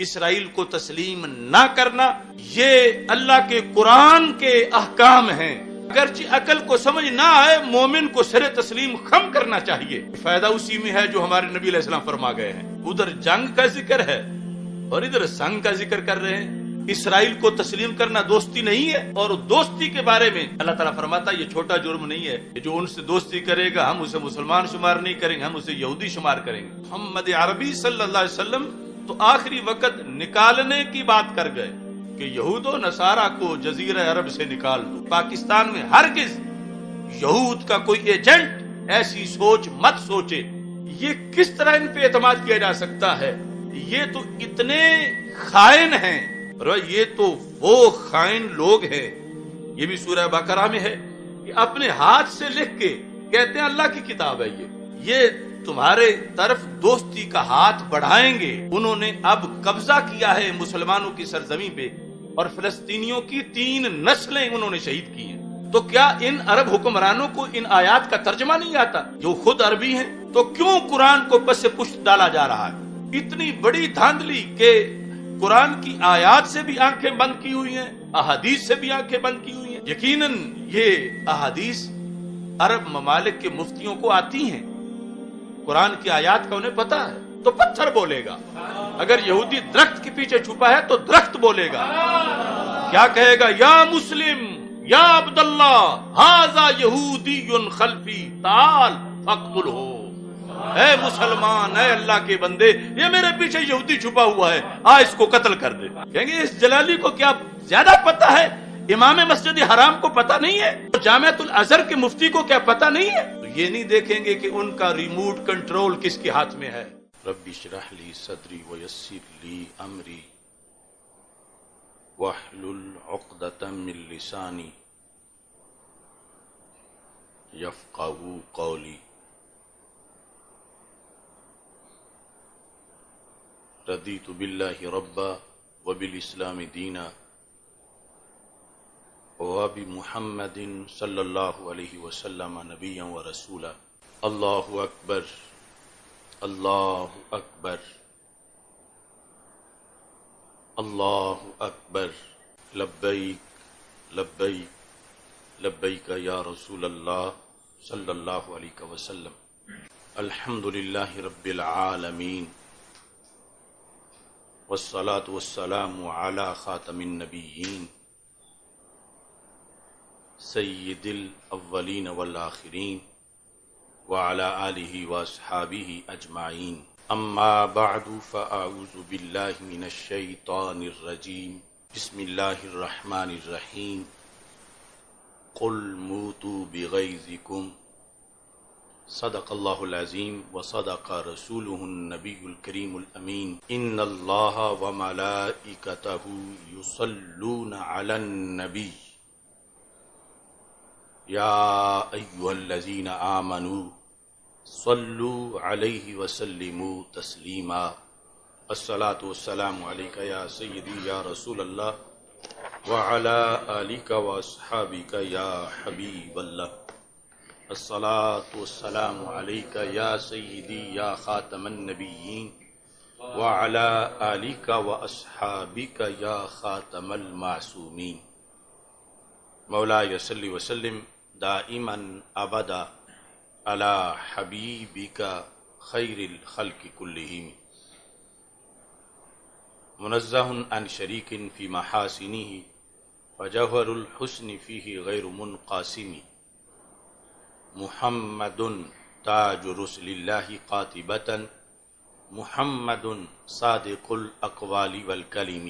اسرائیل کو تسلیم نہ کرنا یہ اللہ کے قرآن کے احکام ہیں۔ اگرچہ عقل کو سمجھ نہ آئے، مومن کو سر تسلیم خم کرنا چاہیے۔ فائدہ اسی میں ہے جو ہمارے نبی علیہ السلام فرما گئے ہیں۔ ادھر جنگ کا ذکر ہے اور ادھر سنگ کا ذکر کر رہے ہیں۔ اسرائیل کو تسلیم کرنا دوستی نہیں ہے، اور دوستی کے بارے میں اللہ تعالیٰ فرماتا ہے یہ چھوٹا جرم نہیں ہے، جو ان سے دوستی کرے گا ہم اسے مسلمان شمار نہیں کریں گے، ہم اسے یہودی شمار کریں گے۔ محمد عربی صلی اللہ علیہ وسلم تو آخری وقت نکالنے کی بات کر گئے کہ یہود و نصارہ کو جزیرہ عرب سے نکال دو۔ پاکستان میں ہرگز یہود کا کوئی ایجنٹ ایسی سوچ مت سوچے۔ یہ کس طرح ان پہ اعتماد کیا جا سکتا ہے؟ یہ تو اتنے خائن ہیں، اور یہ تو وہ خائن لوگ ہیں، یہ بھی سورہ بقرہ میں ہے، کہ اپنے ہاتھ سے لکھ کے کہتے ہیں اللہ کی کتاب ہے یہ تمہارے طرف دوستی کا ہاتھ بڑھائیں گے۔ انہوں نے اب قبضہ کیا ہے مسلمانوں کی سرزمین پہ، اور فلسطینیوں کی 3 نسلیں انہوں نے شہید کی ہیں۔ تو کیا ان عرب حکمرانوں کو ان آیات کا ترجمہ نہیں آتا جو خود عربی ہیں؟ تو کیوں قرآن کو پس پشت ڈالا جا رہا ہے؟ اتنی بڑی دھاندلی کہ قرآن کی آیات سے بھی آنکھیں بند کی ہوئی ہیں، احادیث سے بھی آنکھیں بند کی ہوئی ہیں۔ یقیناً یہ احادیث عرب ممالک کے مفتیوں کو آتی ہیں، قرآن کی آیات کا انہیں پتا ہے، تو پتھر بولے گا۔ اگر یہودی درخت کے پیچھے چھپا ہے تو درخت بولے گا، کیا کہے گا؟ یا مسلم یا عبداللہ ھذا یہودی خلفی تعال فاقتلہ۔ اے مسلمان، اے اللہ کے بندے، یہ میرے پیچھے یہودی چھپا ہوا ہے، اس کو قتل کر دے۔ کہیں گے اس جلالی کو کیا زیادہ پتا ہے؟ امام مسجد حرام کو پتا نہیں ہے؟ جامعۃ الازہر کے مفتی کو کیا پتا نہیں ہے؟ تو یہ نہیں دیکھیں گے کہ ان کا ریموٹ کنٹرول کس کے ہاتھ میں ہے۔ رب اشرح لی صدری ویسر لی امری واحلل عقدۃ من لسانی یفقہوا قولی۔ رضیت باللہ ربا وبالاسلام دینا وبمحمد صلی اللہ علیہ وسلم نبیا ورسولا۔ اللہ اکبر اللہ اکبر اللہ اکبر، لبیک لبیک لبیک یا رسول اللہ صلی اللہ علیہ وسلم۔ الحمد للہ رب العالمین، والصلاة والسلام علی خاتم النبیین سید الاولین والآخرین وعلی آلہ واصحابہ اجمعین۔ اما بعد فاعوذ باللہ من الشیطان الرجیم، بسم اللہ الرحمن الرحیم۔ قل موتوا بغیظکم، صدق اللہ العظیم وصدق رسولہ النبی الکریم الامین۔ ان اللہ وملائکتہ یصلون علی النبی یا ایھا الذین آمنوا صلوا علیہ وسلموا تسلیما۔ الصلاۃ والسلام علیک یا سیدی یا رسول اللہ وعلی آلک واصحابک یا حبیب اللہ۔ الصلاۃ والسلام علیک یا سیدی یا خاتم النبیین وعلی آلک واصحابک یا خاتم المعصومین۔ مولاي صل وسلم دائما ابدا علی حبیبک خیر الخلق کلہم، منزہ عن شریک فی محاسنہ وجوہر الحسن فیہ غیر منقاسم۔ محمد تاج رسل اللہ قاطبۃ، محمد صادق الاقوال والکلم،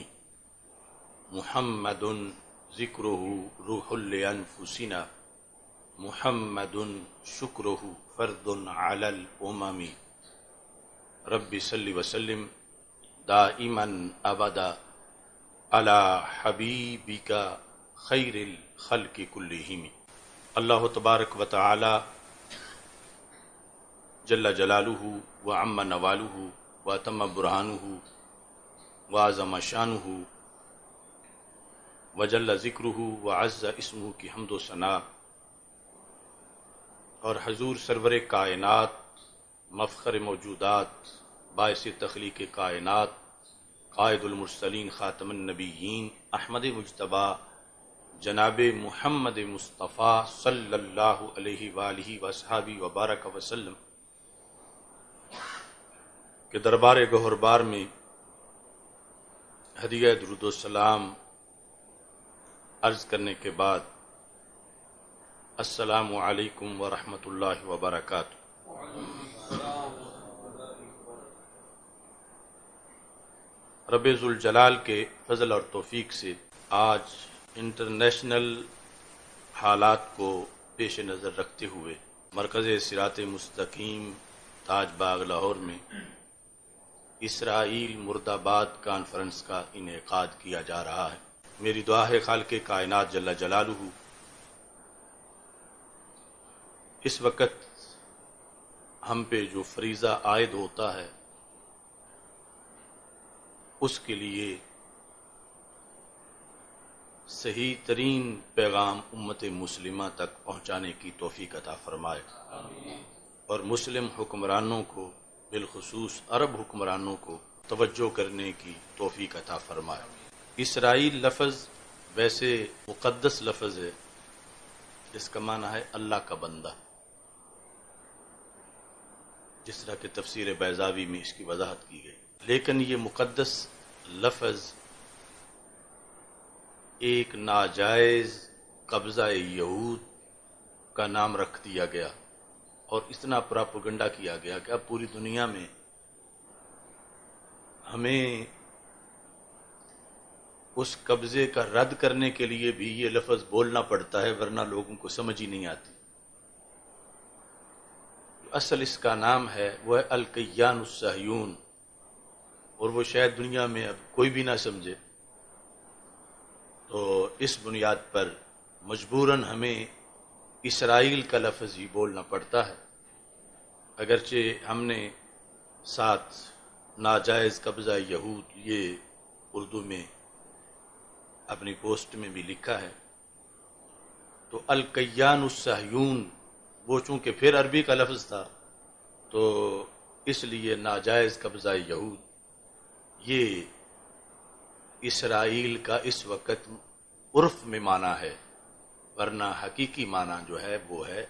محمد ذکرہ روح لانفسنا، محمد شکرہ فرد علی الامم۔ رب صل وسلم دائما ابدا علی حبیبک خیر الخلق کلہم۔ اللہ تبارک و تعالی جل جلالہ وعم نوالہ واتم برہانہ وعظم شانہ وجل ذکرہ وعز اسمہ کی حمد و ثنا، اور حضور سرور کائنات، مفخر موجودات، باعث تخلیق کائنات، قائد المرسلین خاتم النبیین احمد مجتبی جناب محمد مصطفیٰ صلی اللہ علیہ وآلہ وصحبہ وبارک وسلم کے دربار گہربار میں ہدیہ درود و سلام عرض کرنے کے بعد السلام علیکم ورحمۃ اللہ وبرکاتہ۔ رب ذوالجلال کے فضل اور توفیق سے آج انٹرنیشنل حالات کو پیش نظر رکھتے ہوئے مرکز صراط مستقیم تاج باغ لاہور میں اسرائیل مرد آباد کانفرنس کا انعقاد کیا جا رہا ہے۔ میری دعا ہے خالق کائنات جل جلالہ اس وقت ہم پہ جو فریضہ عائد ہوتا ہے اس کے لیے صحیح ترین پیغام امت مسلمہ تک پہنچانے کی توفیق عطا فرمائے اور مسلم حکمرانوں کو بالخصوص عرب حکمرانوں کو توجہ کرنے کی توفیق عطا فرمائے۔ اسرائیل لفظ ویسے مقدس لفظ ہے، جس کا معنی ہے اللہ کا بندہ، جس طرح کہ تفسیر بیضاوی میں اس کی وضاحت کی گئی، لیکن یہ مقدس لفظ ایک ناجائز قبضہ یہود کا نام رکھ دیا گیا اور اتنا پراپیگنڈا کیا گیا کہ اب پوری دنیا میں ہمیں اس قبضے کا رد کرنے کے لیے بھی یہ لفظ بولنا پڑتا ہے، ورنہ لوگوں کو سمجھ ہی نہیں آتی۔ اصل اس کا نام ہے وہ ہے الکیان الصہیون، اور وہ شاید دنیا میں اب کوئی بھی نہ سمجھے، تو اس بنیاد پر مجبوراً ہمیں اسرائیل کا لفظ ہی بولنا پڑتا ہے، اگرچہ ہم نے ساتھ ناجائز قبضہ یہود یہ اردو میں اپنی پوسٹ میں بھی لکھا ہے۔ تو الکیان الصہیون وہ چونکہ پھر عربی کا لفظ تھا تو اس لیے ناجائز قبضہ یہود یہ اسرائیل کا اس وقت عرف میں معنی ہے، ورنہ حقیقی معنی جو ہے وہ ہے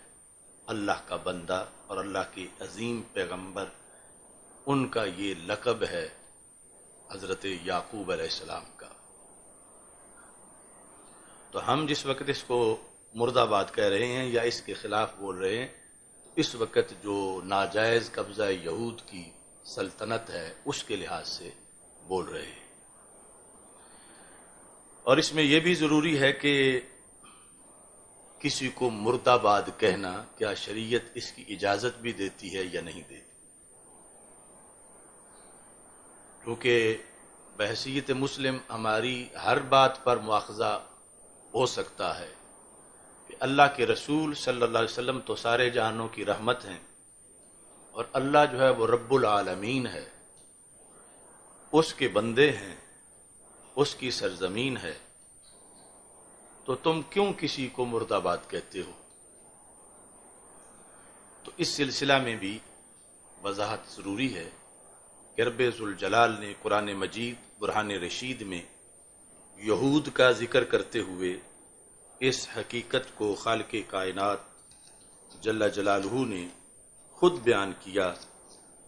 اللہ کا بندہ اور اللہ کے عظیم پیغمبر، ان کا یہ لقب ہے حضرت یعقوب علیہ السلام کا۔ تو ہم جس وقت اس کو مرد آباد کہہ رہے ہیں یا اس کے خلاف بول رہے ہیں، اس وقت جو ناجائز قبضہ یہود کی سلطنت ہے اس کے لحاظ سے بول رہے ہیں۔ اور اس میں یہ بھی ضروری ہے کہ کسی کو مرد آباد کہنا کیا شریعت اس کی اجازت بھی دیتی ہے یا نہیں دیتی، کیونکہ بحیثیت مسلم ہماری ہر بات پر مواخذہ ہو سکتا ہے کہ اللہ کے رسول صلی اللہ علیہ وسلم تو سارے جہانوں کی رحمت ہیں، اور اللہ جو ہے وہ رب العالمین ہے، اس کے بندے ہیں، اس کی سرزمین ہے، تو تم کیوں کسی کو مرد آباد کہتے ہو؟ تو اس سلسلہ میں بھی وضاحت ضروری ہے کہ رب ذوالجلال نے قرآن مجید برہان رشید میں یہود کا ذکر کرتے ہوئے اس حقیقت کو خالق کائنات جل جلالہ نے خود بیان کیا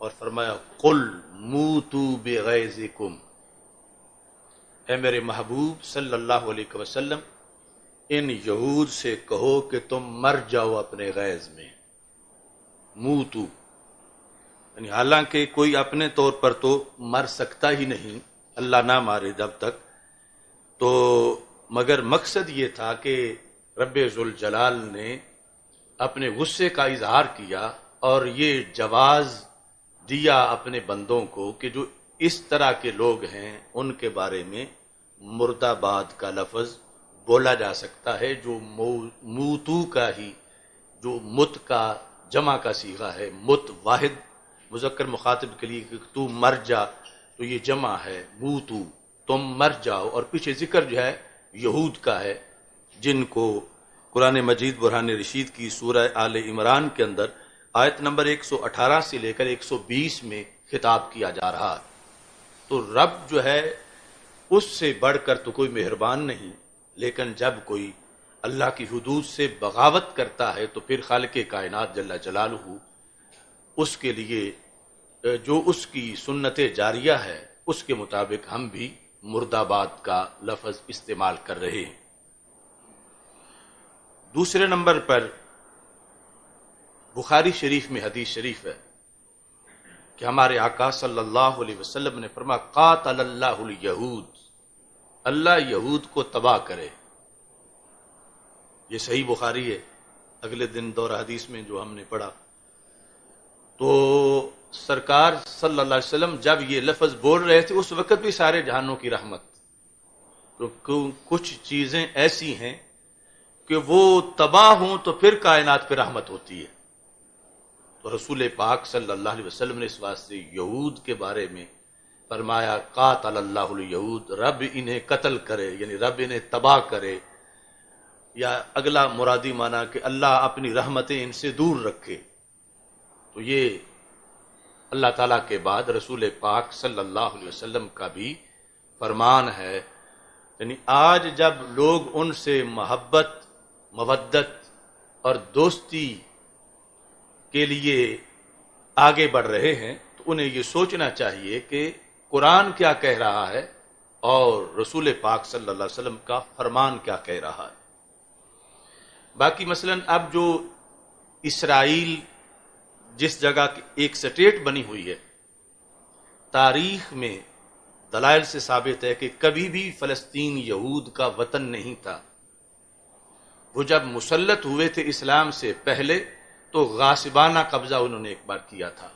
اور فرمایا قل موتوا بغیظکم، اے میرے محبوب صلی اللہ علیہ وسلم ان یہود سے کہو کہ تم مر جاؤ اپنے غیظ میں۔ موتو یعنی حالانکہ کوئی اپنے طور پر تو مر سکتا ہی نہیں، اللہ نہ مارے جب تک، تو مگر مقصد یہ تھا کہ رب ذوالجلال نے اپنے غصے کا اظہار کیا اور یہ جواز دیا اپنے بندوں کو کہ جو اس طرح کے لوگ ہیں ان کے بارے میں مرد آباد کا لفظ بولا جا سکتا ہے، جو موتو کا ہی جو مت کا جمع کا صیغہ ہے، مت واحد مذکر مخاطب کے لیے کہ تو مر جا، تو یہ جمع ہے موتو، تم مر جاؤ، اور پیچھے ذکر جو ہے یہود کا ہے جن کو قرآن مجید برہان رشید کی سورہ آل عمران کے اندر آیت نمبر 118 سے لے کر 120 میں خطاب کیا جا رہا ہے۔ تو رب جو ہے اس سے بڑھ کر تو کوئی مہربان نہیں، لیکن جب کوئی اللہ کی حدود سے بغاوت کرتا ہے تو پھر خالق کائنات جل جلالہ اس کے لیے جو اس کی سنت جاریہ ہے اس کے مطابق ہم بھی مرد آباد کا لفظ استعمال کر رہے ہیں۔ دوسرے نمبر پر بخاری شریف میں حدیث شریف ہے کہ ہمارے آقا صلی اللہ علیہ وسلم نے فرمایا قاتل اللہ الیہود، اللہ یہود کو تباہ کرے۔ یہ صحیح بخاری ہے، اگلے دن دورہ حدیث میں جو ہم نے پڑھا تو سرکار صلی اللہ علیہ وسلم جب یہ لفظ بول رہے تھے اس وقت بھی سارے جہانوں کی رحمت، تو کچھ چیزیں ایسی ہیں کہ وہ تباہ ہوں تو پھر کائنات پہ رحمت ہوتی ہے۔ تو رسول پاک صلی اللہ علیہ وسلم نے اس واسطے یہود کے بارے میں فرمایا قاتل اللہ الیہود، رب انہیں قتل کرے، یعنی رب انہیں تباہ کرے، یا اگلا مرادی معنی کہ اللہ اپنی رحمتیں ان سے دور رکھے۔ تو یہ اللہ تعالیٰ کے بعد رسول پاک صلی اللہ علیہ وسلم کا بھی فرمان ہے۔ یعنی آج جب لوگ ان سے محبت، مودت اور دوستی کے لیے آگے بڑھ رہے ہیں تو انہیں یہ سوچنا چاہیے کہ قرآن کیا کہہ رہا ہے اور رسول پاک صلی اللہ علیہ وسلم کا فرمان کیا کہہ رہا ہے۔ باقی مثلا اب جو اسرائیل جس جگہ کی ایک سٹیٹ بنی ہوئی ہے، تاریخ میں دلائل سے ثابت ہے کہ کبھی بھی فلسطین یہود کا وطن نہیں تھا۔ وہ جب مسلط ہوئے تھے اسلام سے پہلے تو غاصبانہ قبضہ انہوں نے ایک بار کیا تھا۔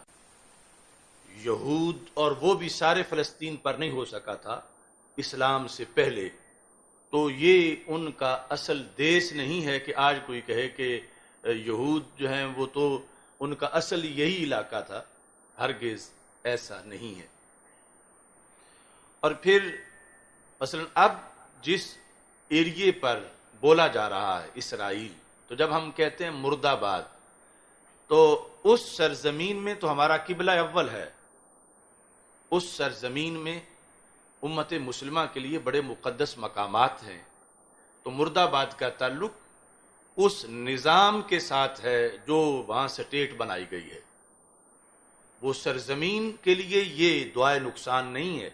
یہود اور وہ بھی سارے فلسطین پر نہیں ہو سکا تھا اسلام سے پہلے، تو یہ ان کا اصل دیش نہیں ہے کہ آج کوئی کہے کہ یہود جو ہیں وہ تو ان کا اصل یہی علاقہ تھا، ہرگز ایسا نہیں ہے۔ اور پھر مثلا اب جس ایریے پر بولا جا رہا ہے اسرائیل، تو جب ہم کہتے ہیں مرد آباد تو اس سرزمین میں تو ہمارا قبلہ اول ہے، اس سرزمین میں امت مسلمہ کے لیے بڑے مقدس مقامات ہیں، تو مرد آباد کا تعلق اس نظام کے ساتھ ہے جو وہاں سٹیٹ بنائی گئی ہے۔ وہ سرزمین کے لیے یہ دعائے نقصان نہیں ہے،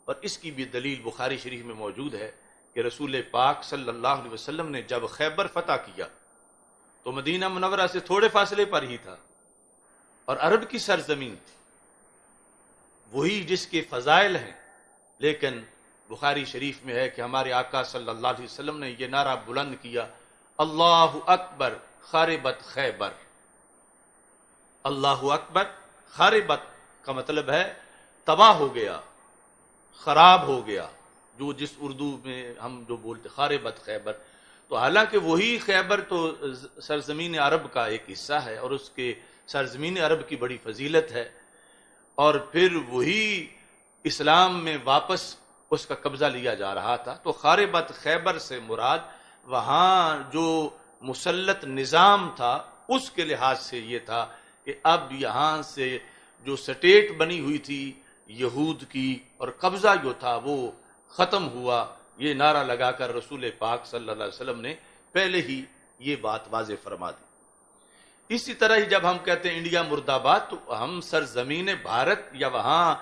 اور اس کی بھی دلیل بخاری شریف میں موجود ہے کہ رسول پاک صلی اللہ علیہ وسلم نے جب خیبر فتح کیا تو مدینہ منورہ سے تھوڑے فاصلے پر ہی تھا اور عرب کی سرزمین تھی، وہی جس کے فضائل ہیں، لیکن بخاری شریف میں ہے کہ ہمارے آقا صلی اللہ علیہ وسلم نے یہ نعرہ بلند کیا اللہ اکبر خاربت خیبر۔ اللہ اکبر خاربت کا مطلب ہے تباہ ہو گیا، خراب ہو گیا، جو جس اردو میں ہم جو بولتے خاربت خیبر، تو حالانکہ وہی خیبر تو سرزمین عرب کا ایک حصہ ہے اور اس کے سرزمین عرب کی بڑی فضیلت ہے، اور پھر وہی اسلام میں واپس اس کا قبضہ لیا جا رہا تھا۔ تو خاربت خیبر سے مراد وہاں جو مسلط نظام تھا اس کے لحاظ سے یہ تھا کہ اب یہاں سے جو سٹیٹ بنی ہوئی تھی یہود کی اور قبضہ جو تھا وہ ختم ہوا۔ یہ نعرہ لگا کر رسول پاک صلی اللہ علیہ وسلم نے پہلے ہی یہ بات واضح فرما دی۔ اسی طرح ہی جب ہم کہتے ہیں انڈیا مرد آباد تو ہم سرزمین بھارت یا وہاں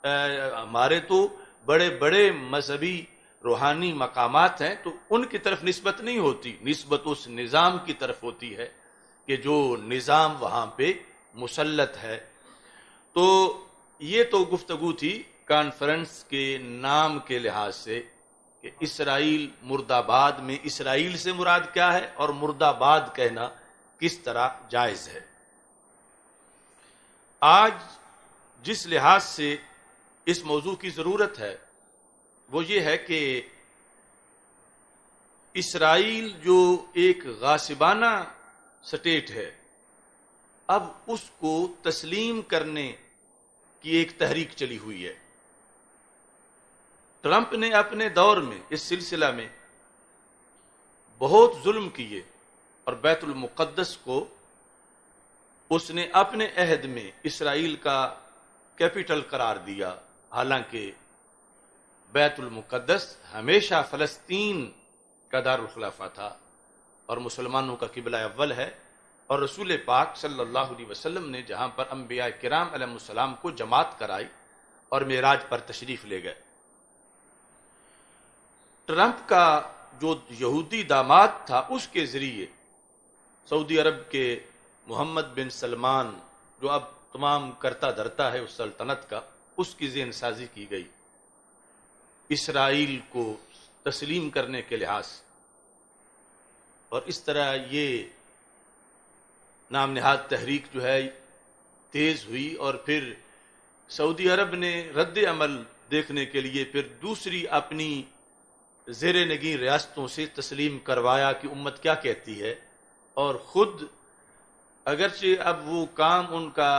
ہمارے تو بڑے بڑے مذہبی روحانی مقامات ہیں تو ان کی طرف نسبت نہیں ہوتی، نسبت اس نظام کی طرف ہوتی ہے کہ جو نظام وہاں پہ مسلط ہے۔ تو یہ تو گفتگو تھی کانفرنس کے نام کے لحاظ سے کہ اسرائیل مرد آباد میں اسرائیل سے مراد کیا ہے اور مرد آباد کہنا کس طرح جائز ہے۔ آج جس لحاظ سے اس موضوع کی ضرورت ہے وہ یہ ہے کہ اسرائیل جو ایک غاصبانہ سٹیٹ ہے، اب اس کو تسلیم کرنے کی ایک تحریک چلی ہوئی ہے۔ ٹرمپ نے اپنے دور میں اس سلسلہ میں بہت ظلم کیے اور بیت المقدس کو اس نے اپنے عہد میں اسرائیل کا کیپٹل قرار دیا، حالانکہ بیت المقدس ہمیشہ فلسطین کا دارالخلافہ تھا اور مسلمانوں کا قبلہ اول ہے، اور رسول پاک صلی اللہ علیہ وسلم نے جہاں پر انبیاء کرام علیہ السلام کو جماعت کرائی اور معراج پر تشریف لے گئے۔ ٹرمپ کا جو یہودی داماد تھا، اس کے ذریعے سعودی عرب کے محمد بن سلمان، جو اب تمام کرتا دھرتا ہے اس سلطنت کا، اس کی ذہن سازی کی گئی اسرائیل کو تسلیم کرنے کے لحاظ سے، اور اس طرح یہ نام نہاد تحریک جو ہے تیز ہوئی، اور پھر سعودی عرب نے رد عمل دیکھنے کے لیے پھر دوسری اپنی زیر نگین ریاستوں سے تسلیم کروایا کہ امت کیا کہتی ہے، اور خود اگرچہ اب وہ کام ان کا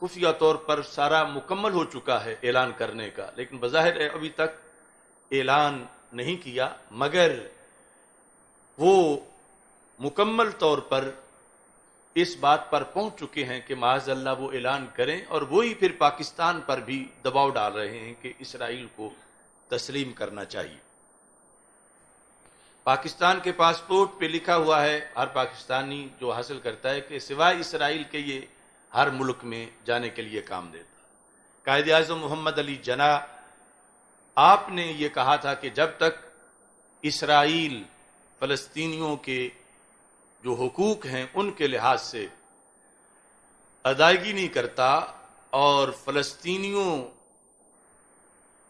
خفیہ طور پر سارا مکمل ہو چکا ہے اعلان کرنے کا، لیکن بظاہر ابھی تک اعلان نہیں کیا، مگر وہ مکمل طور پر اس بات پر پہنچ چکے ہیں کہ معاذ اللہ وہ اعلان کریں، اور وہی پھر پاکستان پر بھی دباؤ ڈال رہے ہیں کہ اسرائیل کو تسلیم کرنا چاہیے۔ پاکستان کے پاسپورٹ پہ لکھا ہوا ہے، ہر پاکستانی جو حاصل کرتا ہے، کہ سوائے اسرائیل کے یہ ہر ملک میں جانے کے لیے کام دیتا۔ قائد اعظم محمد علی جناح آپ نے یہ کہا تھا کہ جب تک اسرائیل فلسطینیوں کے جو حقوق ہیں ان کے لحاظ سے ادائیگی نہیں کرتا اور فلسطینیوں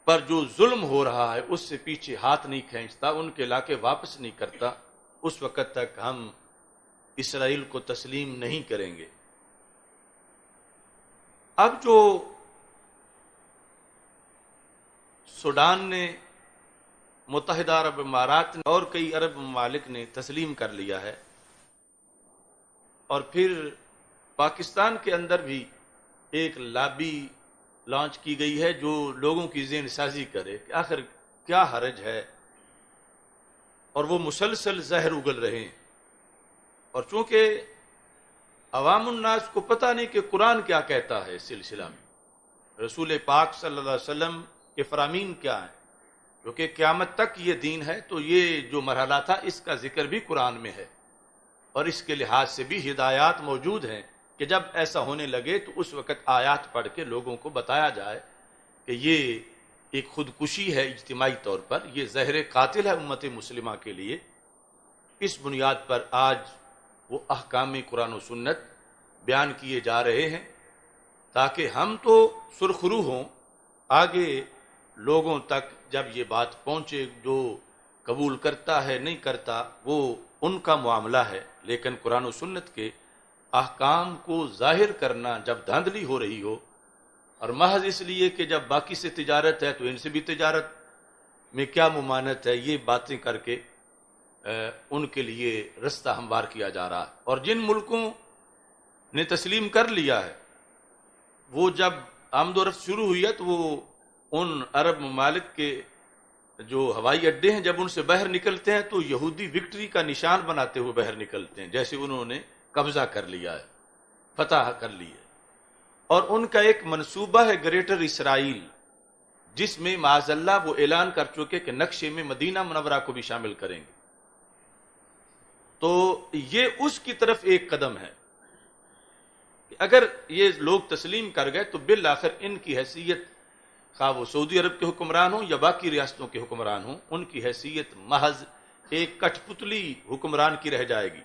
پر جو ظلم ہو رہا ہے اس سے پیچھے ہاتھ نہیں کھینچتا، ان کے علاقے واپس نہیں کرتا، اس وقت تک ہم اسرائیل کو تسلیم نہیں کریں گے۔ اب جو سوڈان نے، متحدہ عرب امارات نے اور کئی عرب ممالک نے تسلیم کر لیا ہے، اور پھر پاکستان کے اندر بھی ایک لابی لانچ کی گئی ہے جو لوگوں کی ذہن سازی کرے کہ آخر کیا حرج ہے، اور وہ مسلسل زہر اگل رہے ہیں، اور چونکہ عوام الناس کو پتہ نہیں کہ قرآن کیا کہتا ہے اس سلسلہ میں، رسول پاک صلی اللہ علیہ وسلم کے فرامین کیا ہیں، کیونکہ قیامت تک یہ دین ہے، تو یہ جو مرحلہ تھا اس کا ذکر بھی قرآن میں ہے، اور اس کے لحاظ سے بھی ہدایات موجود ہیں کہ جب ایسا ہونے لگے تو اس وقت آیات پڑھ کے لوگوں کو بتایا جائے کہ یہ ایک خودکشی ہے اجتماعی طور پر، یہ زہر قاتل ہے امت مسلمہ کے لیے۔ اس بنیاد پر آج وہ احکام قرآن و سنت بیان کیے جا رہے ہیں تاکہ ہم تو سرخرو ہوں، آگے لوگوں تک جب یہ بات پہنچے، جو قبول کرتا ہے نہیں کرتا وہ ان کا معاملہ ہے، لیکن قرآن و سنت کے احکام کو ظاہر کرنا جب دھاندلی ہو رہی ہو، اور محض اس لیے کہ جب باقی سے تجارت ہے تو ان سے بھی تجارت میں کیا ممانعت ہے، یہ باتیں کر کے ان کے لیے رستہ ہموار کیا جا رہا ہے۔ اور جن ملکوں نے تسلیم کر لیا ہے، وہ جب آمد و رفت شروع ہوئی ہے تو وہ ان عرب ممالک کے جو ہوائی اڈے ہیں جب ان سے باہر نکلتے ہیں تو یہودی وکٹری کا نشان بناتے ہوئے باہر نکلتے ہیں، جیسے انہوں نے قبضہ کر لیا ہے، فتح کر لی ہے، اور ان کا ایک منصوبہ ہے گریٹر اسرائیل، جس میں معاذ اللہ وہ اعلان کر چکے کہ نقشے میں مدینہ منورہ کو بھی شامل کریں گے۔ تو یہ اس کی طرف ایک قدم ہے کہ اگر یہ لوگ تسلیم کر گئے تو بالآخر ان کی حیثیت، خواہ وہ سعودی عرب کے حکمران ہوں یا باقی ریاستوں کے حکمران ہوں، ان کی حیثیت محض ایک کٹھ پتلی حکمران کی رہ جائے گی۔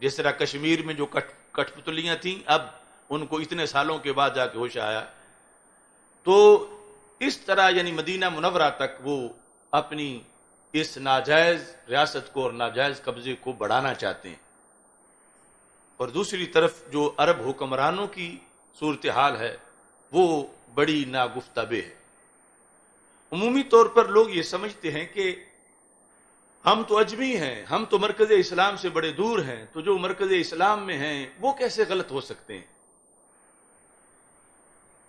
جس طرح کشمیر میں جو کٹھ پتلیاں تھیں، اب ان کو اتنے سالوں کے بعد جا کے ہوش آیا، تو اس طرح یعنی مدینہ منورہ تک وہ اپنی اس ناجائز ریاست کو اور ناجائز قبضے کو بڑھانا چاہتے ہیں۔ اور دوسری طرف جو عرب حکمرانوں کی صورتحال ہے وہ بڑی ناگفتہ ہے۔ عمومی طور پر لوگ یہ سمجھتے ہیں کہ ہم تو اجمی ہیں، ہم تو مرکز اسلام سے بڑے دور ہیں، تو جو مرکز اسلام میں ہیں وہ کیسے غلط ہو سکتے ہیں۔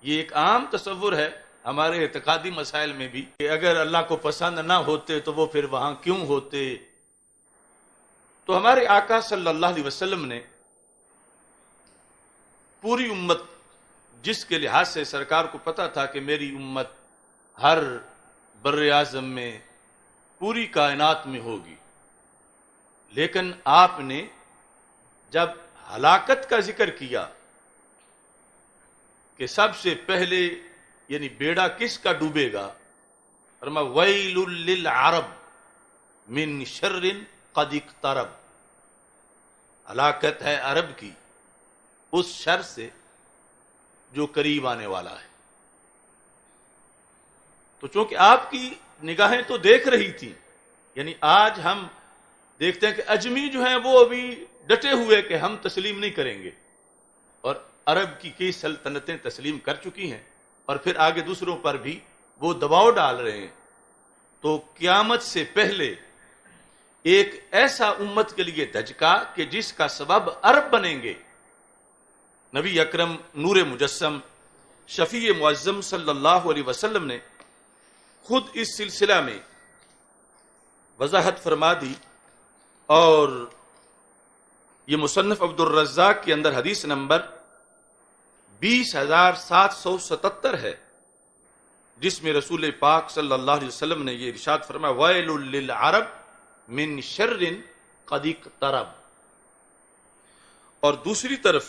یہ ایک عام تصور ہے ہمارے اعتقادی مسائل میں بھی کہ اگر اللہ کو پسند نہ ہوتے تو وہ پھر وہاں کیوں ہوتے۔ تو ہمارے آقا صلی اللہ علیہ وسلم نے پوری امت، جس کے لحاظ سے سرکار کو پتا تھا کہ میری امت ہر بر اعظم میں، پوری کائنات میں ہوگی، لیکن آپ نے جب ہلاکت کا ذکر کیا کہ سب سے پہلے یعنی بیڑا کس کا ڈوبے گا، فرمایا ویل للعرب من شر قد اقترب، ہلاکت ہے عرب کی اس شر سے جو قریب آنے والا ہے۔ تو چونکہ آپ کی نگاہیں تو دیکھ رہی تھیں، یعنی آج ہم دیکھتے ہیں کہ اجمی جو ہیں وہ ابھی ڈٹے ہوئے کہ ہم تسلیم نہیں کریں گے، اور عرب کی کئی سلطنتیں تسلیم کر چکی ہیں اور پھر آگے دوسروں پر بھی وہ دباؤ ڈال رہے ہیں۔ تو قیامت سے پہلے ایک ایسا امت کے لیے دھچکا کہ جس کا سبب عرب بنیں گے۔ نبی اکرم نور مجسم شفیع معظم صلی اللہ علیہ وسلم نے خود اس سلسلہ میں وضاحت فرما دی، اور یہ مصنف عبد الرزاق کے اندر حدیث نمبر 20,777 ہے، جس میں رسول پاک صلی اللہ علیہ وسلم نے یہ ارشاد فرمایا ویل للعرب من شر قد اقترب۔ اور دوسری طرف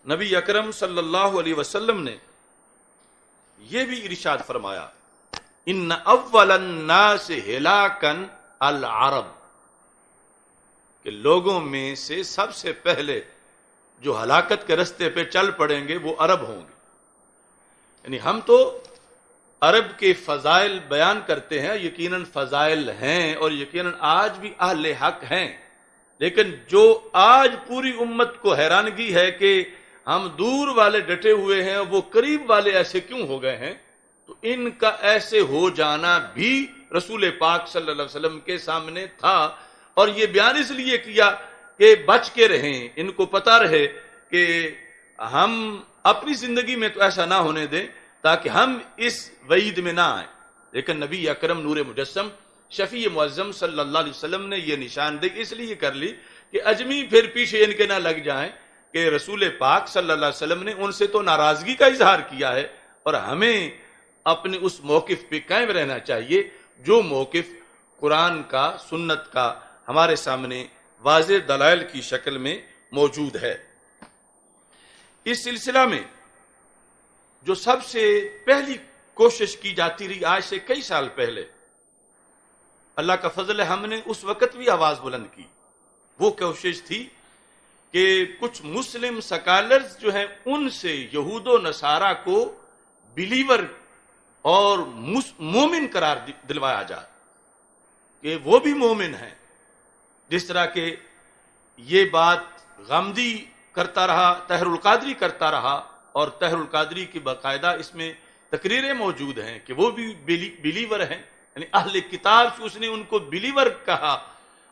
نبی اکرم صلی اللہ علیہ وسلم نے یہ بھی ارشاد فرمایا ان اول الناس ہلاکا العرب، کہ لوگوں میں سے سب سے پہلے جو ہلاکت کے رستے پہ چل پڑیں گے وہ عرب ہوں گے۔ یعنی ہم تو عرب کے فضائل بیان کرتے ہیں، یقیناً فضائل ہیں اور یقیناً آج بھی اہل حق ہیں، لیکن جو آج پوری امت کو حیرانگی ہے کہ ہم دور والے ڈٹے ہوئے ہیں، وہ قریب والے ایسے کیوں ہو گئے ہیں، تو ان کا ایسے ہو جانا بھی رسول پاک صلی اللہ علیہ وسلم کے سامنے تھا، اور یہ بیان اس لیے کیا کہ بچ کے رہیں، ان کو پتہ رہے کہ ہم اپنی زندگی میں تو ایسا نہ ہونے دیں تاکہ ہم اس وعید میں نہ آئیں۔ لیکن نبی اکرم نور مجسم شفیع معظم صلی اللہ علیہ وسلم نے یہ نشاندہی اس لیے کر لی کہ اجمی پھر پیچھے ان کے نہ لگ جائیں کہ رسول پاک صلی اللہ علیہ وسلم نے ان سے تو ناراضگی کا اظہار کیا ہے، اور ہمیں اپنے اس موقف پہ قائم رہنا چاہیے جو موقف قرآن کا، سنت کا ہمارے سامنے واضح دلائل کی شکل میں موجود ہے۔ اس سلسلہ میں جو سب سے پہلی کوشش کی جاتی رہی آج سے کئی سال پہلے، اللہ کا فضل ہے ہم نے اس وقت بھی آواز بلند کی، وہ کوشش تھی کہ کچھ مسلم سکالرز جو ہیں ان سے یہود و نصارہ کو بلیور اور مومن قرار دلوایا جائے کہ وہ بھی مومن ہیں، جس طرح کہ یہ بات غامدی کرتا رہا، طاہر القادری کرتا رہا، اور طاہر القادری کی باقاعدہ اس میں تقریریں موجود ہیں کہ وہ بھی بلیور ہیں، یعنی اہل کتاب سے اس نے ان کو بلیور کہا،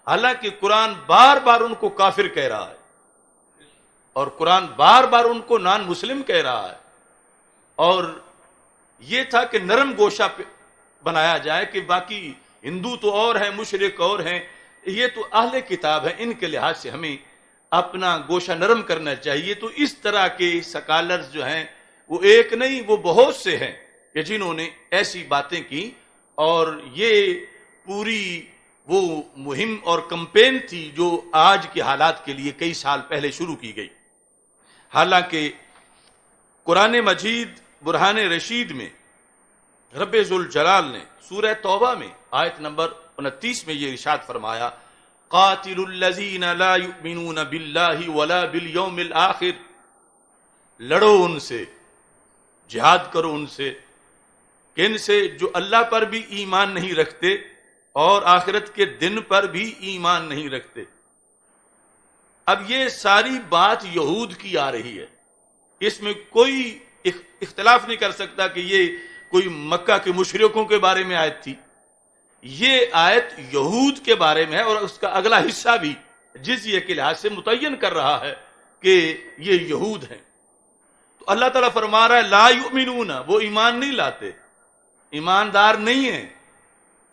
حالانکہ قرآن بار بار ان کو کافر کہہ رہا ہے، اور قرآن بار بار ان کو نان مسلم کہہ رہا ہے، اور یہ تھا کہ نرم گوشہ بنایا جائے کہ باقی ہندو تو اور ہیں، مشرک اور ہیں، یہ تو اہل کتاب ہیں، ان کے لحاظ سے ہمیں اپنا گوشہ نرم کرنا چاہیے۔ تو اس طرح کے سکالرز جو ہیں وہ ایک نہیں، وہ بہت سے ہیں کہ جنہوں نے ایسی باتیں کی، اور یہ پوری وہ مہم اور کمپین تھی جو آج کے حالات کے لیے کئی سال پہلے شروع کی گئی۔ حالانکہ قرآن مجید برہان رشید میں رب ذوالجلال نے سورہ توبہ میں آیت نمبر 29 میں یہ ارشاد فرمایا قاتل الذین لا یؤمنون باللہ ولا بالیوم الآخر، لڑو ان سے، جہاد کرو ان سے، کہ ان سے جو اللہ پر بھی ایمان نہیں رکھتے اور آخرت کے دن پر بھی ایمان نہیں رکھتے۔ اب یہ ساری بات یہود کی آ رہی ہے، اس میں کوئی اختلاف نہیں کر سکتا کہ یہ کوئی مکہ کے مشرکوں کے بارے میں آیت تھی، یہ آیت یہود کے بارے میں ہے، اور اس کا اگلا حصہ بھی جزیے کے لحاظ سے متعین کر رہا ہے کہ یہ یہود ہیں۔ تو اللہ تعالیٰ فرما رہا ہے لا یؤمنون، وہ ایمان نہیں لاتے، ایماندار نہیں ہیں۔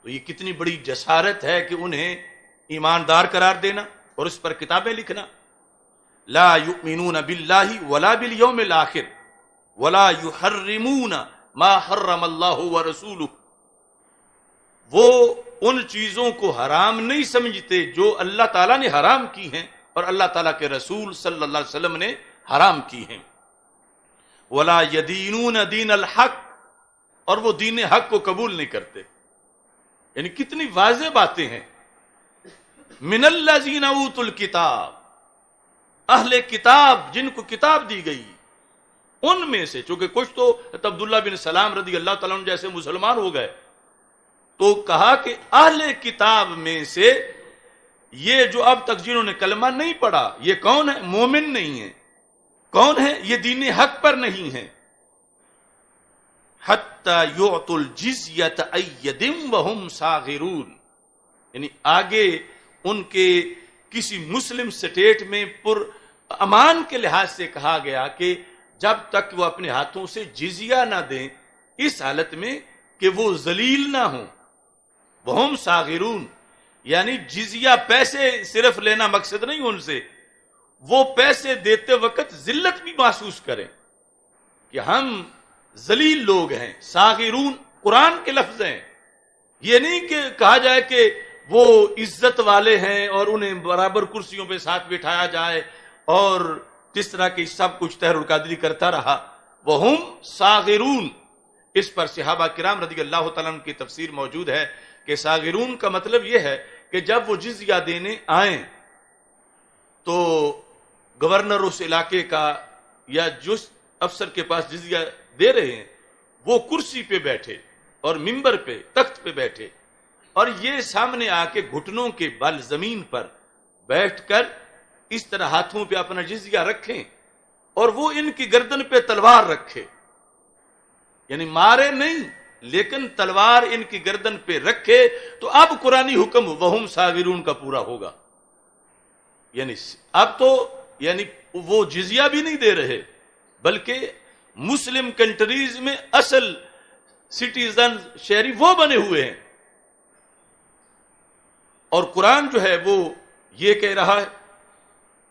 تو یہ کتنی بڑی جسارت ہے کہ انہیں ایماندار قرار دینا اور اس پر کتابیں لکھنا۔ لا یؤمنون باللہ ولا بالیوم الآخر ولا یحرمون ما حرم اللہ ورسولہ، وہ ان چیزوں کو حرام نہیں سمجھتے جو اللہ تعالیٰ نے حرام کی ہیں اور اللہ تعالیٰ کے رسول صلی اللہ علیہ وسلم نے حرام کی ہیں۔ ولا یدینون دین الحق، اور وہ دین حق کو قبول نہیں کرتے۔ یعنی کتنی واضح باتیں ہیں۔ من الذین اوتوا الکتاب، اہل کتاب جن کو کتاب دی گئی، ان میں سے، چونکہ کچھ تو عبداللہ بن سلام رضی اللہ تعالیٰ عنہ جیسے مسلمان ہو گئے، تو کہا کہ اہل کتاب میں سے یہ جو اب تک جنہوں نے کلمہ نہیں پڑھا، یہ کون ہے؟ مومن نہیں ہے۔ کون ہے یہ؟ دین حق پر نہیں ہے۔ حتی یعطوا الجزیۃ عن ید وہم صاغرون، یعنی آگے ان کے کسی مسلم سٹیٹ میں پر امان کے لحاظ سے کہا گیا کہ جب تک وہ اپنے ہاتھوں سے جزیہ نہ دیں، اس حالت میں کہ وہ ذلیل نہ ہوں۔ وہم صاغرون، یعنی جزیہ پیسے صرف لینا مقصد نہیں ان سے، وہ پیسے دیتے وقت ذلت بھی محسوس کریں کہ ہم ذلیل لوگ ہیں۔ صاغرون قرآن کے لفظ ہیں، یہ نہیں کہ کہا جائے کہ وہ عزت والے ہیں اور انہیں برابر کرسیوں پہ ساتھ بٹھایا جائے اور جس طرح کی سب کچھ طاہر القادری کرتا رہا۔ وہم صاغرون، اس پر صحابہ کرام رضی اللہ تعالیٰ عنہ کی تفسیر موجود ہے کہ صاغرون کا مطلب یہ ہے کہ جب وہ جزیہ دینے آئیں تو گورنر اس علاقے کا یا جس افسر کے پاس جزیہ دے رہے ہیں وہ کرسی پہ بیٹھے اور منبر پہ تخت پہ بیٹھے اور یہ سامنے آ کے گھٹنوں کے بل زمین پر بیٹھ کر اس طرح ہاتھوں پہ اپنا جزیہ رکھیں اور وہ ان کی گردن پہ تلوار رکھے، یعنی مارے نہیں لیکن تلوار ان کی گردن پہ رکھے، تو اب قرآنی حکم وہم صاغرون کا پورا ہوگا۔ یعنی اب تو یعنی وہ جزیہ بھی نہیں دے رہے بلکہ مسلم کنٹریز میں اصل سٹیزن شہری وہ بنے ہوئے ہیں، اور قرآن جو ہے وہ یہ کہہ رہا ہے۔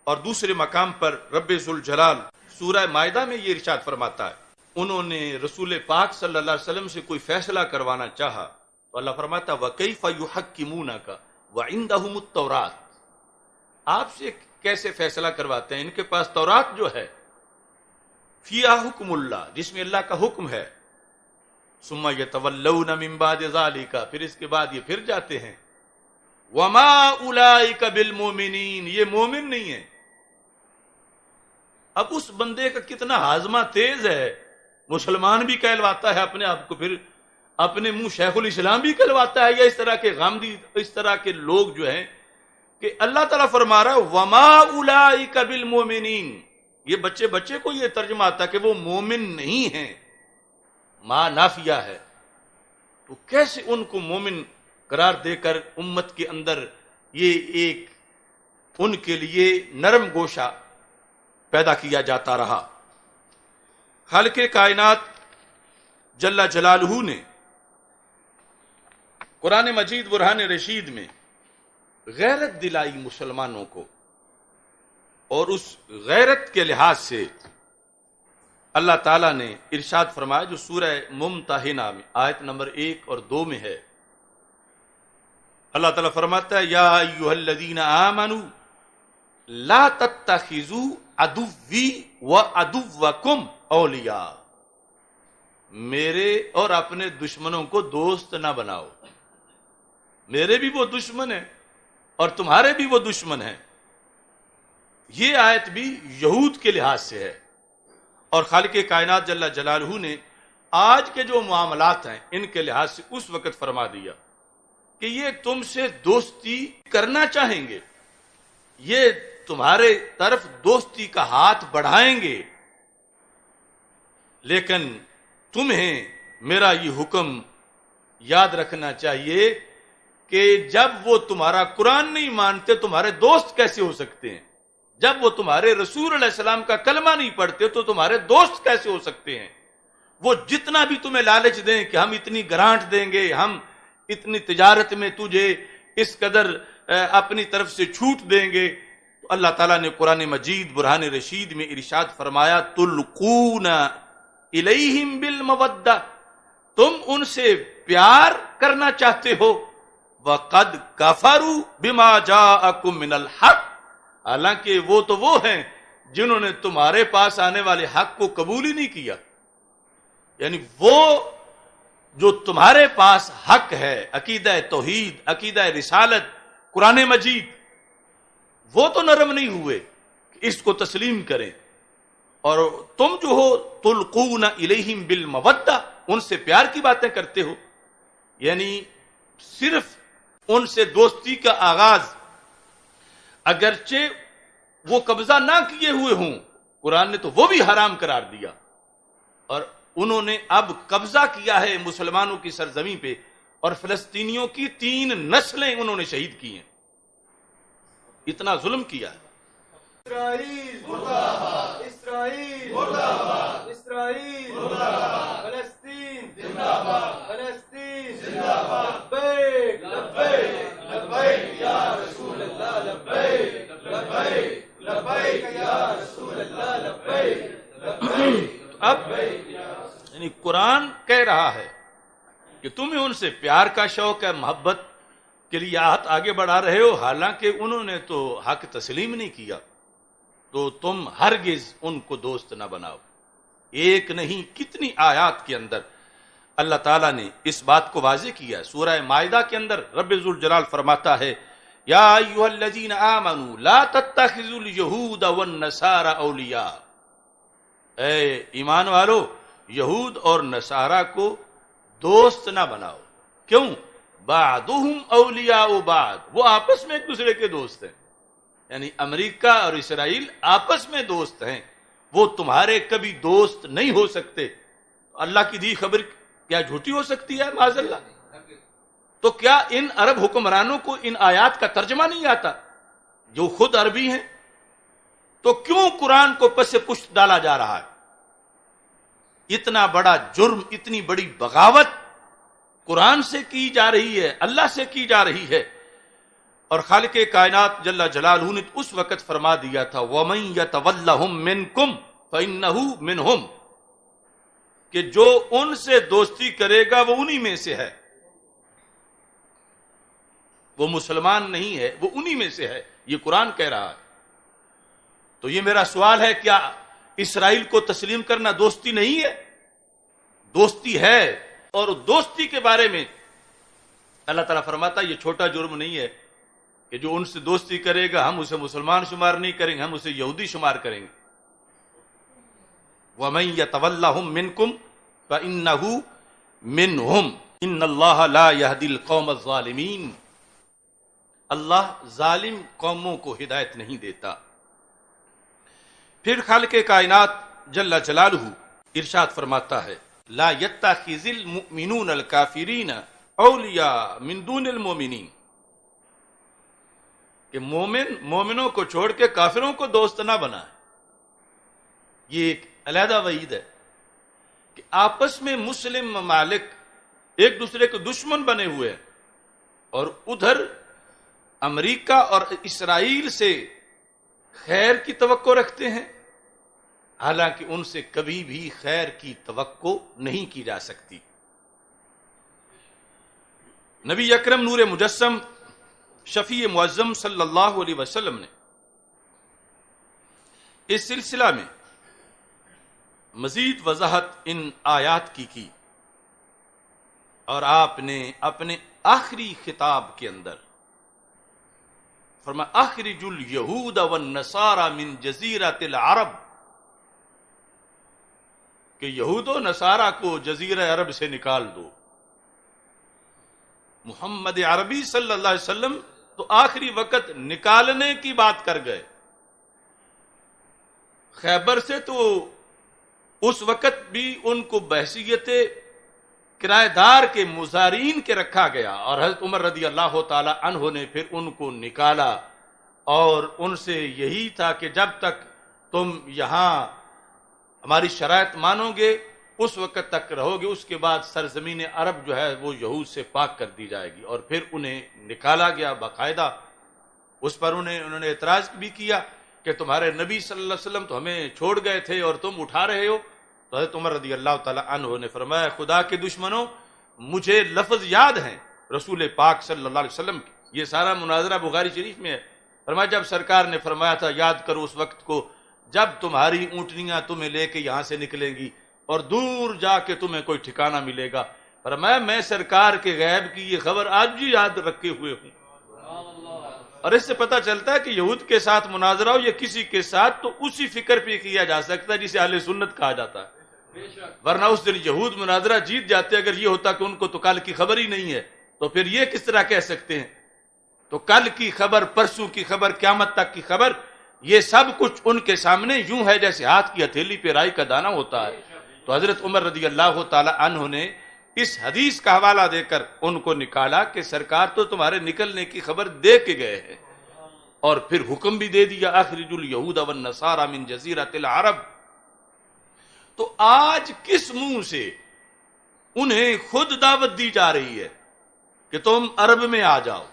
اور دوسرے مقام پر رب ذوالجلال سورہ مائدہ میں یہ ارشاد فرماتا ہے، انہوں نے رسول پاک صلی اللہ علیہ وسلم سے کوئی فیصلہ کروانا چاہا تو اللہ فرماتا وَكَيْفَ يُحَكِّمُونَكَ وَعِنْدَهُمُ التَّوْرَاتُ، آپ سے کیسے فیصلہ کرواتے ہیں؟ ان کے پاس تورات جو ہے فِيهَا حُكْمُ اللَّهِ، جس میں اللہ کا حکم ہے، ثُمَّ يَتَوَلَّوْنَ مِن بَعْدِ ذَلِكَ، پھر اس کے بعد یہ پھر جاتے ہیں، وَمَا أُولَئِكَ بِالْمُؤْمِنِينَ، یہ مومن نہیں ہے۔ اب اس بندے کا کتنا ہاضمہ تیز ہے، مسلمان بھی کہلواتا ہے اپنے آپ کو، پھر اپنے منہ شیخ الاسلام بھی کہلواتا ہے، یا اس طرح کے غامدی اس طرح کے لوگ جو ہیں کہ اللہ تعالیٰ فرما رہا ہے وَمَا أُولَئِكَ بِالْمُؤْمِنِينَ، یہ بچے کو یہ ترجمہ آتا ہے کہ وہ مومن نہیں ہیں، ما نافیہ ہے، تو کیسے ان کو مومن قرار دے کر امت کے اندر یہ ایک ان کے لیے نرم گوشہ پیدا کیا جاتا رہا۔ خالق کائنات جل جلالہ نے قرآن مجید برہان رشید میں غیرت دلائی مسلمانوں کو، اور اس غیرت کے لحاظ سے اللہ تعالیٰ نے ارشاد فرمایا جو سورہ ممتحنہ میں آیت نمبر 1 اور 2 میں ہے۔ اللہ تعالیٰ فرماتا ہے یا ایھا الذین آمنوا لا تتخذوا عدوی وعدوکم اولیاء، میرے اور اپنے دشمنوں کو دوست نہ بناؤ، میرے بھی وہ دشمن ہیں اور تمہارے بھی وہ دشمن ہیں۔ یہ آیت بھی یہود کے لحاظ سے ہے، اور خالق کائنات جل جلالہ نے آج کے جو معاملات ہیں ان کے لحاظ سے اس وقت فرما دیا کہ یہ تم سے دوستی کرنا چاہیں گے، یہ تمہارے طرف دوستی کا ہاتھ بڑھائیں گے، لیکن تمہیں میرا یہ حکم یاد رکھنا چاہیے کہ جب وہ تمہارا قرآن نہیں مانتے تمہارے دوست کیسے ہو سکتے ہیں؟ جب وہ تمہارے رسول علیہ السلام کا کلمہ نہیں پڑھتے تو تمہارے دوست کیسے ہو سکتے ہیں؟ وہ جتنا بھی تمہیں لالچ دیں کہ ہم اتنی گرانٹ دیں گے، ہم اتنی تجارت میں تجھے اس قدر اپنی طرف سے چھوٹ دیں گے، تو اللہ تعالیٰ نے قرآن مجید برہان رشید میں ارشاد فرمایا تلقون الیہم بالمودہ، تم ان سے پیار کرنا چاہتے ہو، وَقَدْ كَفَرُوا بِمَا جَاءَكُم مِّنَ الْحَقِّ، حالانکہ وہ ہیں جنہوں نے تمہارے پاس آنے والے حق کو قبول ہی نہیں کیا. یعنی وہ جو تمہارے پاس حق ہے، عقیدہ توحید، عقیدہ رسالت، قرآن مجید، وہ تو نرم نہیں ہوئے کہ اس کو تسلیم کریں، اور تم جو ہو تلقون الیہم بالمودہ، ان سے پیار کی باتیں کرتے ہو. یعنی صرف ان سے دوستی کا آغاز، اگرچہ وہ قبضہ نہ کیے ہوئے ہوں، قرآن نے تو وہ بھی حرام قرار دیا، اور انہوں نے اب قبضہ کیا ہے مسلمانوں کی سرزمین پہ، اور فلسطینیوں کی 3 نسلیں انہوں نے شہید کی ہیں. اتنا ظلم کیا ہے. اسرائیل مرد آباد، اسرائیل مرد آباد، اسرائیل مرد آباد، فلسطین زندہ باد، فلسطین زندہ باد. لبیک لبیک لبیک یا رسول اللہ، لبیک لبیک لبیک یا رسول اللہ، لبیک لبیک. اب یعنی قرآن کہہ رہا ہے کہ تمہیں ان سے پیار کا شوق ہے، محبت کے لیے ہاتھ آگے بڑھا رہے ہو، حالانکہ انہوں نے تو حق تسلیم نہیں کیا، تو تم ہرگز ان کو دوست نہ بناؤ. ایک نہیں کتنی آیات کے اندر اللہ تعالیٰ نے اس بات کو واضح کیا. سورہ مائدہ کے اندر رب ذوالجلال فرماتا ہے، یا ایھا الذین آمنوا لا تتخذوا الیہود والنصارى اولیاء، اے ایمان والو یہود اور نصارہ کو دوست نہ بناؤ. کیوں؟ بعضهم اولیاء بعض، وہ آپس میں ایک دوسرے کے دوست ہیں. یعنی امریکہ اور اسرائیل آپس میں دوست ہیں، وہ تمہارے کبھی دوست نہیں ہو سکتے. اللہ کی دی خبر کیا جھوٹی ہو سکتی ہے معاذ اللہ؟ تو کیا ان عرب حکمرانوں کو ان آیات کا ترجمہ نہیں آتا جو خود عربی ہیں؟ تو کیوں قرآن کو پس پشت ڈالا جا رہا ہے؟ اتنا بڑا جرم، اتنی بڑی بغاوت قرآن سے کی جا رہی ہے، اللہ سے کی جا رہی ہے. اور خالق کائنات جل جلالہ نے اس وقت فرما دیا تھا، وَمَن يَتَوَلَّهُم مِّنكُمْ فَإِنَّهُ مِنْهُمْ، کہ جو ان سے دوستی کرے گا وہ انہی میں سے ہے. وہ مسلمان نہیں ہے، وہ انہی میں سے ہے، یہ قرآن کہہ رہا ہے. تو یہ میرا سوال ہے، کیا اسرائیل کو تسلیم کرنا دوستی نہیں ہے؟ دوستی ہے. اور دوستی کے بارے میں اللہ تعالیٰ فرماتا ہے یہ چھوٹا جرم نہیں ہے کہ جو ان سے دوستی کرے گا ہم اسے مسلمان شمار نہیں کریں گے، ہم اسے یہودی شمار کریں گے. وَمَن يَتَوَلَّهُم مِّنكُمْ فَإِنَّهُ مِنْهُمْ إِنَّ اللَّهَ لَا يَهْدِي الْقَوْمَ الظَّالِمِينَ، اللہ ظالم قوموں کو ہدایت نہیں دیتا. پھر خالق کائنات جل جلالہ ارشاد فرماتا ہے، لا يتخذ المؤمنون الکافرین اولیاء من دون المؤمنین، کہ مومنوں کو چھوڑ کے کافروں کو دوست نہ بنائے. یہ ایک علیحدہ وعید ہے کہ آپس میں مسلم ممالک ایک دوسرے کے دشمن بنے ہوئے ہیں، اور ادھر امریکہ اور اسرائیل سے خیر کی توقع رکھتے ہیں، حالانکہ ان سے کبھی بھی خیر کی توقع نہیں کی جا سکتی. نبی اکرم نور مجسم شفیع معظم صلی اللہ علیہ وسلم نے اس سلسلہ میں مزید وضاحت ان آیات کی، اور آپ نے اپنے آخری خطاب کے اندر فرمایا، اخرج الیہود والنصارى من جزیرۃ العرب، کہ یہود و نصارہ کو جزیرہ عرب سے نکال دو. محمد عربی صلی اللہ علیہ وسلم تو آخری وقت نکالنے کی بات کر گئے. خیبر سے تو اس وقت بھی ان کو بحیثیت کرایہ دار کے مزارین کے رکھا گیا، اور حضرت عمر رضی اللہ تعالی عنہ نے پھر ان کو نکالا، اور ان سے یہی تھا کہ جب تک تم یہاں ہماری شرائط مانو گے اس وقت تک رہو گے، اس کے بعد سرزمین عرب جو ہے وہ یہود سے پاک کر دی جائے گی. اور پھر انہیں نکالا گیا باقاعدہ. اس پر انہوں نے اعتراض بھی کیا کہ تمہارے نبی صلی اللہ علیہ وسلم تو ہمیں چھوڑ گئے تھے اور تم اٹھا رہے ہو. تو حضرت عمر رضی اللہ تعالی عنہ نے فرمایا خدا کے دشمنوں مجھے لفظ یاد ہیں رسول پاک صلی اللہ علیہ وسلم کی، یہ سارا مناظرہ بخاری شریف میں ہے، فرمایا جب سرکار نے فرمایا تھا یاد کرو اس وقت کو جب تمہاری اونٹنیاں تمہیں لے کے یہاں سے نکلیں گی اور دور جا کے تمہیں کوئی ٹھکانہ ملے گا، فرمایا میں سرکار کے غیب کی یہ خبر آج بھی یاد رکھے ہوئے ہوں۔ اور اس سے پتہ چلتا ہے کہ یہود کے ساتھ مناظرہ ہو یا کسی کے ساتھ تو اسی فکر پہ کیا جا سکتا ہے جسے اہل سنت کہا جاتا ہے، ورنہ اس دن یہود مناظرہ جیت جاتے، اگر یہ ہوتا کہ ان کو تو کل کی خبر ہی نہیں ہے تو پھر یہ کس طرح کہہ سکتے ہیں؟ تو کل کی خبر، پرسوں کی خبر، قیامت تک کی خبر، یہ سب کچھ ان کے سامنے یوں ہے جیسے ہاتھ کی ہتھیلی پہ رائی کا دانہ ہوتا ہے۔ تو حضرت عمر رضی اللہ تعالی عنہ نے اس حدیث کا حوالہ دے کر ان کو نکالا کہ سرکار تو تمہارے نکلنے کی خبر دے کے گئے ہیں، اور پھر حکم بھی دے دیا اخرج الیہود والنصارى من جزیرۃ العرب۔ تو آج کس منہ سے انہیں خود دعوت دی جا رہی ہے کہ تم عرب میں آ جاؤ،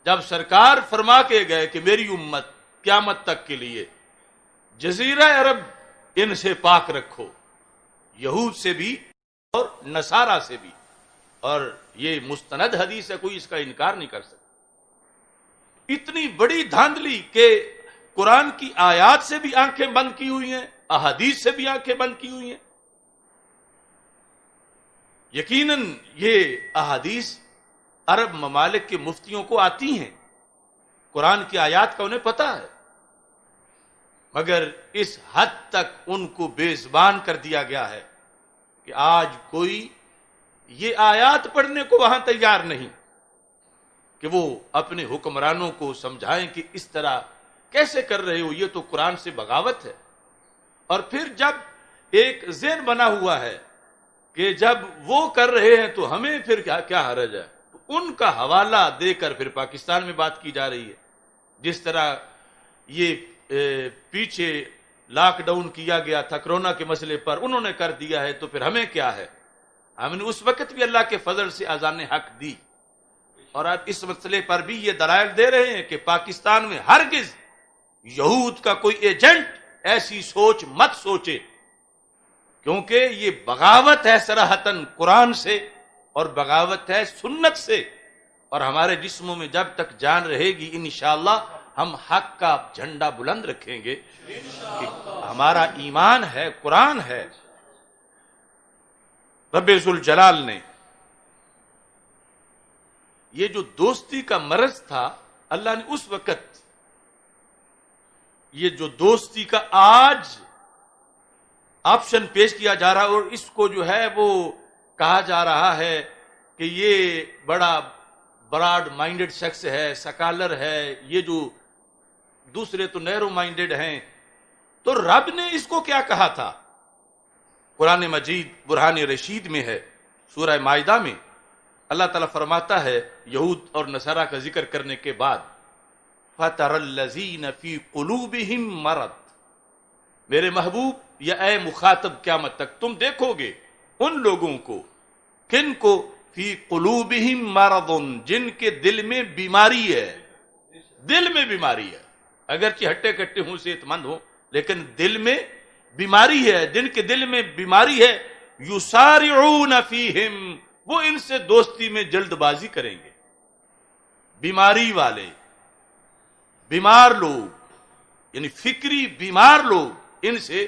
جب سرکار فرما کے گئے کہ میری امت قیامت تک کے لیے جزیرہ عرب ان سے پاک رکھو، یہود سے بھی اور نصارہ سے بھی، اور یہ مستند حدیث ہے، کوئی اس کا انکار نہیں کر سکتا۔ اتنی بڑی دھاندلی کہ قرآن کی آیات سے بھی آنکھیں بند کی ہوئی ہیں، احادیث سے بھی آنکھیں بند کی ہوئی ہیں۔ یقیناً یہ احادیث عرب ممالک کے مفتیوں کو آتی ہیں، قرآن کی آیات کا انہیں پتہ ہے، مگر اس حد تک ان کو بے زبان کر دیا گیا ہے کہ آج کوئی یہ آیات پڑھنے کو وہاں تیار نہیں کہ وہ اپنے حکمرانوں کو سمجھائیں کہ اس طرح کیسے کر رہے ہو، یہ تو قرآن سے بغاوت ہے۔ اور پھر جب ایک ذہن بنا ہوا ہے کہ جب وہ کر رہے ہیں تو ہمیں پھر کیا حرج ہے، تو ان کا حوالہ دے کر پھر پاکستان میں بات کی جا رہی ہے۔ جس طرح یہ پیچھے لاک ڈاؤن کیا گیا تھا کرونا کے مسئلے پر، انہوں نے کر دیا ہے تو پھر ہمیں کیا ہے؟ ہم نے اس وقت بھی اللہ کے فضل سے اذان حق دی، اور اب اس مسئلے پر بھی یہ دلائل دے رہے ہیں کہ پاکستان میں ہرگز یہود کا کوئی ایجنٹ ایسی سوچ مت سوچے، کیونکہ یہ بغاوت ہے صراحتاً قرآن سے اور بغاوت ہے سنت سے، اور ہمارے جسموں میں جب تک جان رہے گی انشاءاللہ ہم حق کا جھنڈا بلند رکھیں گے کہ ہمارا ایمان ہے، قرآن ہے۔ رب ذوالجلال نے یہ جو دوستی کا مرض تھا، اللہ نے اس وقت یہ جو دوستی کا آج آپشن پیش کیا جا رہا، اور اس کو جو ہے وہ کہا جا رہا ہے کہ یہ بڑا براڈ مائنڈڈ شخص ہے، سکالر ہے، یہ جو دوسرے تو نیرو مائنڈڈ ہیں، تو رب نے اس کو کیا کہا تھا؟ قرآن مجید برہان رشید میں ہے، سورہ مائدہ میں اللہ تعالیٰ فرماتا ہے یہود اور نصارہ کا ذکر کرنے کے بعد فَتَرَ الَّذِينَ فِي قُلُوبِهِم مَرَضٌ، میرے محبوب یا اے مخاطب قیامت تک تم دیکھو گے ان لوگوں کو، کن کو؟ فی قلوبہم مرض، جن کے دل میں بیماری ہے، دل میں بیماری ہے، اگرچہ ہٹے کٹے ہوں، صحت مند ہوں، لیکن دل میں بیماری ہے، جن کے دل میں بیماری ہے، یسارعون فیہم، وہ ان سے دوستی میں جلد بازی کریں گے۔ بیماری والے، بیمار لوگ، یعنی فکری بیمار لوگ ان سے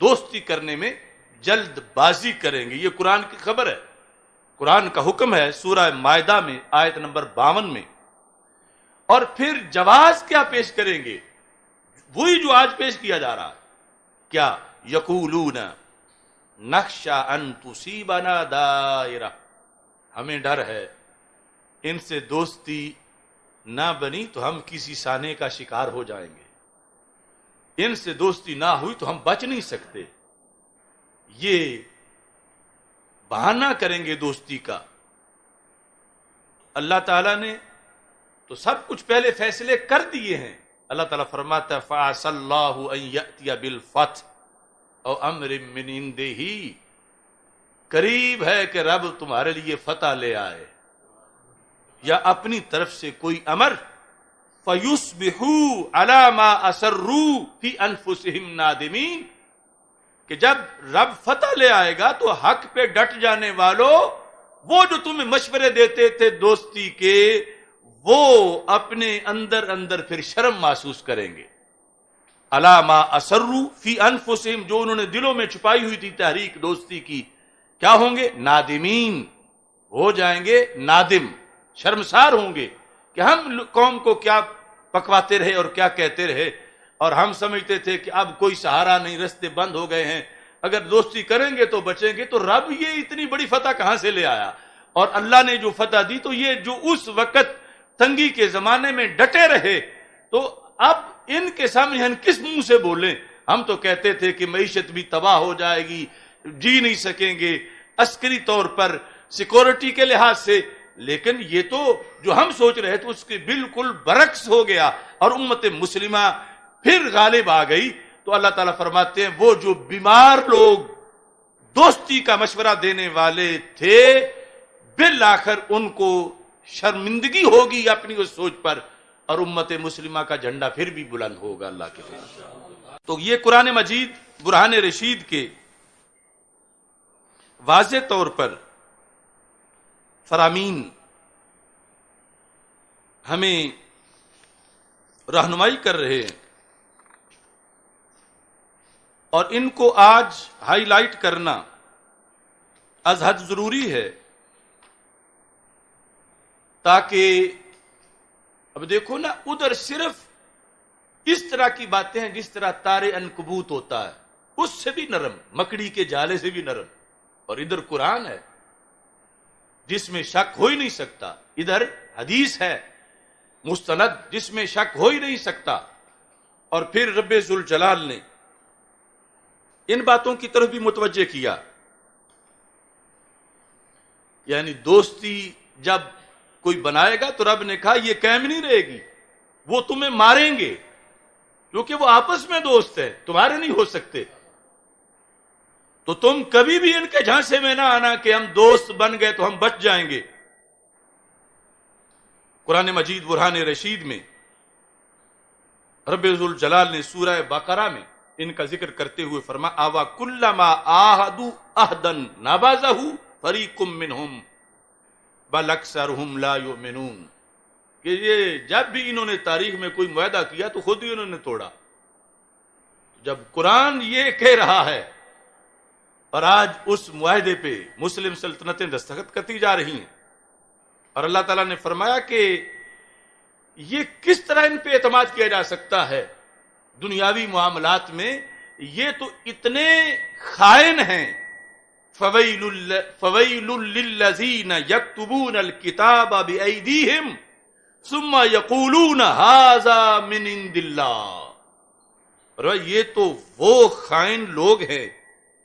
دوستی کرنے میں جلد بازی کریں گے۔ یہ قرآن کی خبر ہے، قرآن کا حکم ہے سورہ مائدہ میں آیت نمبر 52 میں۔ اور پھر جواز کیا پیش کریں گے؟ وہی جو آج پیش کیا جا رہا ہے، کیا؟ یقولون نخشى ان تصیبنا دائرہ، ہمیں ڈر ہے ان سے دوستی نہ بنی تو ہم کسی سانے کا شکار ہو جائیں گے، ان سے دوستی نہ ہوئی تو ہم بچ نہیں سکتے، یہ بہانہ کریں گے دوستی کا۔ اللہ تعالیٰ نے تو سب کچھ پہلے فیصلے کر دیے ہیں۔ اللہ تعالیٰ فرماتا ہے فَعَسَى اللَّهُ أَن يَأْتِيَ بِالْفَتْحِ أَوْ أَمْرٍ مِّنْ عِندِهِ، قریب ہے کہ رب تمہارے لیے فتح لے آئے یا اپنی طرف سے کوئی امر، فَيُصْبِحُوا عَلَى مَا أَسَرُّوا فِي أَنفُسِهِمْ نَادِمِينَ، کہ جب رب فتح لے آئے گا تو حق پہ ڈٹ جانے والوں، وہ جو تمہیں مشورے دیتے تھے دوستی کے، وہ اپنے اندر اندر پھر شرم محسوس کریں گے. الا ما اسروا فی انفسہم، جو انہوں نے دلوں میں چھپائی ہوئی تھی تحریک دوستی کی، کیا ہوں گے؟ نادمین، ہو جائیں گے نادم، شرمسار ہوں گے کہ ہم قوم کو کیا پکواتے رہے اور کیا کہتے رہے، اور ہم سمجھتے تھے کہ اب کوئی سہارا نہیں، رستے بند ہو گئے ہیں، اگر دوستی کریں گے تو بچیں گے. تو رب یہ اتنی بڑی فتح کہاں سے لے آیا؟ اور اللہ نے جو فتح دی تو یہ جو اس وقت تنگی کے زمانے میں ڈٹے رہے، تو اب ان کے سامنے ہم کس منہ سے بولیں؟ ہم تو کہتے تھے کہ معیشت بھی تباہ ہو جائے گی، جی نہیں سکیں گے عسکری طور پر، سیکورٹی کے لحاظ سے، لیکن یہ تو جو ہم سوچ رہے تھے اس کے بالکل برعکس ہو گیا اور امت مسلمہ پھر غالب آ گئی. تو اللہ تعالیٰ فرماتے ہیں وہ جو بیمار لوگ دوستی کا مشورہ دینے والے تھے، بالآخر ان کو شرمندگی ہوگی اپنی اس سوچ پر، اور امت مسلمہ کا جھنڈا پھر بھی بلند ہوگا اللہ کے فضل. تو یہ قرآن مجید برہان رشید کے واضح طور پر فرامین ہمیں رہنمائی کر رہے ہیں، اور ان کو آج ہائی لائٹ کرنا از حد ضروری ہے، تاکہ اب دیکھو نا، ادھر صرف اس طرح کی باتیں ہیں جس طرح تارے عنکبوت ہوتا ہے، اس سے بھی نرم، مکڑی کے جالے سے بھی نرم، اور ادھر قرآن ہے جس میں شک ہو ہی نہیں سکتا، ادھر حدیث ہے مستند جس میں شک ہو ہی نہیں سکتا. اور پھر رب ذوالجلال نے ان باتوں کی طرف بھی متوجہ کیا، یعنی دوستی جب کوئی بنائے گا تو رب نے کہا یہ قائم نہیں رہے گی، وہ تمہیں ماریں گے کیونکہ وہ آپس میں دوست ہیں، تمہارے نہیں ہو سکتے. تو تم کبھی بھی ان کے جھانسے میں نہ آنا کہ ہم دوست بن گئے تو ہم بچ جائیں گے. قرآن مجید برہان رشید میں رب ذوالجلال نے سورہ بقرہ میں ان کا ذکر کرتے ہوئے فرمایا آوا کلما عاہدوا عہدا نبذہ فریق منہم بل اکثرہم لا یؤمنون، کہ یہ جب بھی انہوں نے تاریخ میں کوئی معاہدہ کیا تو خود ہی انہوں نے توڑا. جب قرآن یہ کہہ رہا ہے اور آج اس معاہدے پہ مسلم سلطنتیں دستخط کرتی جا رہی ہیں، اور اللہ تعالیٰ نے فرمایا کہ یہ کس طرح ان پہ اعتماد کیا جا سکتا ہے دنیاوی معاملات میں، یہ تو اتنے خائن ہیں. فویل للذین یکتبون الکتاب بایدیہم ثم یقولون ھذا من عند اللہ. اور یہ تو وہ خائن لوگ ہیں،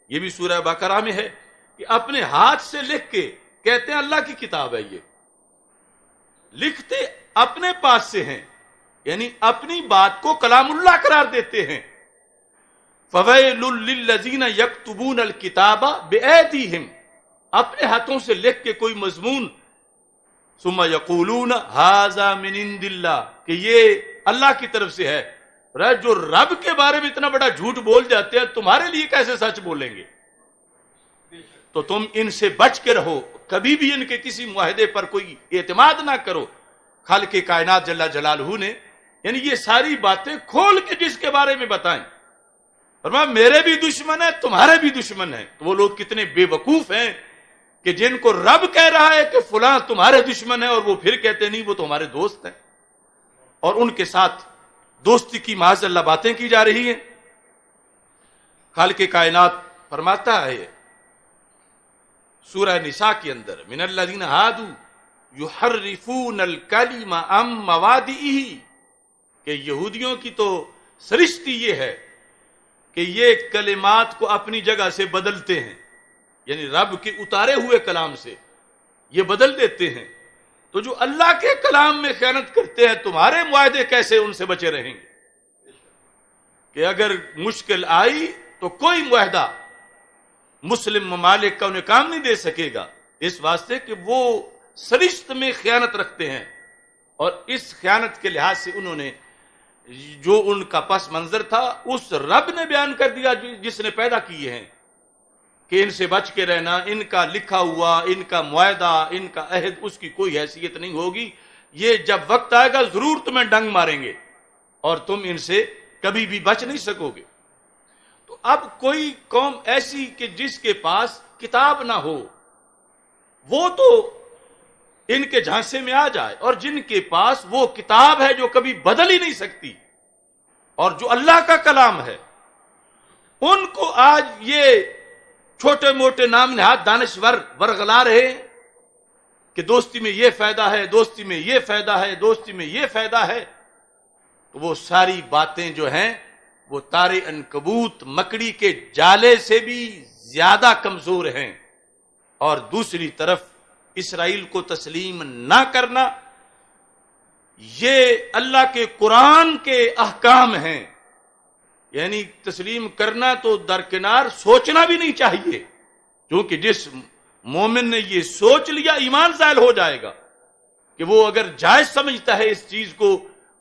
یہ بھی سورہ بقرہ میں ہے، کہ اپنے ہاتھ سے لکھ کے کہتے ہیں اللہ کی کتاب ہے، یہ لکھتے اپنے پاس سے ہیں، یعنی اپنی بات کو کلام اللہ قرار دیتے ہیں. فویل للذین یکتبون الکتاب بایدیہم، اپنے ہاتھوں سے لکھ کے کوئی مضمون، ثم یقولون ھذا من عند اللہ، کہ یہ اللہ کی طرف سے ہے. جو رب کے بارے میں اتنا بڑا جھوٹ بول جاتے ہیں، تمہارے لیے کیسے سچ بولیں گے؟ تو تم ان سے بچ کے رہو، کبھی بھی ان کے کسی معاہدے پر کوئی اعتماد نہ کرو. خالق کائنات جل جلالہ نے یعنی یہ ساری باتیں کھول کے جس کے بارے میں بتائیں، فرمایا میرے بھی دشمن ہیں تمہارے بھی دشمن ہیں. تو وہ لوگ کتنے بے وقوف ہیں کہ جن کو رب کہہ رہا ہے کہ فلاں تمہارے دشمن ہیں، اور وہ پھر کہتے نہیں وہ تو ہمارے دوست ہیں، اور ان کے ساتھ دوستی کی معاذ اللہ باتیں کی جا رہی ہیں. خالق کائنات فرماتا ہے سورہ نساء کے اندر من الذین ہادوا یحرفون الکلم عن مواضعہ، کہ یہودیوں کی تو سرشتی یہ ہے کہ یہ کلمات کو اپنی جگہ سے بدلتے ہیں، یعنی رب کے اتارے ہوئے کلام سے یہ بدل دیتے ہیں. تو جو اللہ کے کلام میں خیانت کرتے ہیں، تمہارے معاہدے کیسے ان سے بچے رہیں گے؟ کہ اگر مشکل آئی تو کوئی معاہدہ مسلم ممالک کا انہیں کام نہیں دے سکے گا، اس واسطے کہ وہ سرشت میں خیانت رکھتے ہیں، اور اس خیانت کے لحاظ سے انہوں نے جو ان کا پس منظر تھا اس رب نے بیان کر دیا جس نے پیدا کیے ہیں کہ ان سے بچ کے رہنا، ان کا لکھا ہوا، ان کا معاہدہ، ان کا عہد، اس کی کوئی حیثیت نہیں ہوگی. یہ جب وقت آئے گا ضرور تمہیں ڈنگ ماریں گے اور تم ان سے کبھی بھی بچ نہیں سکو گے. تو اب کوئی قوم ایسی کہ جس کے پاس کتاب نہ ہو وہ تو ان کے جھانسے میں آ جائے، اور جن کے پاس وہ کتاب ہے جو کبھی بدل ہی نہیں سکتی اور جو اللہ کا کلام ہے، ان کو آج یہ چھوٹے موٹے نام نہاد دانشور ورغلا رہے کہ دوستی میں یہ فائدہ ہے، دوستی میں یہ فائدہ ہے، دوستی میں یہ فائدہ ہے. تو وہ ساری باتیں جو ہیں وہ تار عنکبوت مکڑی کے جالے سے بھی زیادہ کمزور ہیں. اور دوسری طرف اسرائیل کو تسلیم نہ کرنا یہ اللہ کے قرآن کے احکام ہیں. یعنی تسلیم کرنا تو درکنار، سوچنا بھی نہیں چاہیے، کیونکہ جس مومن نے یہ سوچ لیا ایمان زائل ہو جائے گا کہ وہ اگر جائز سمجھتا ہے اس چیز کو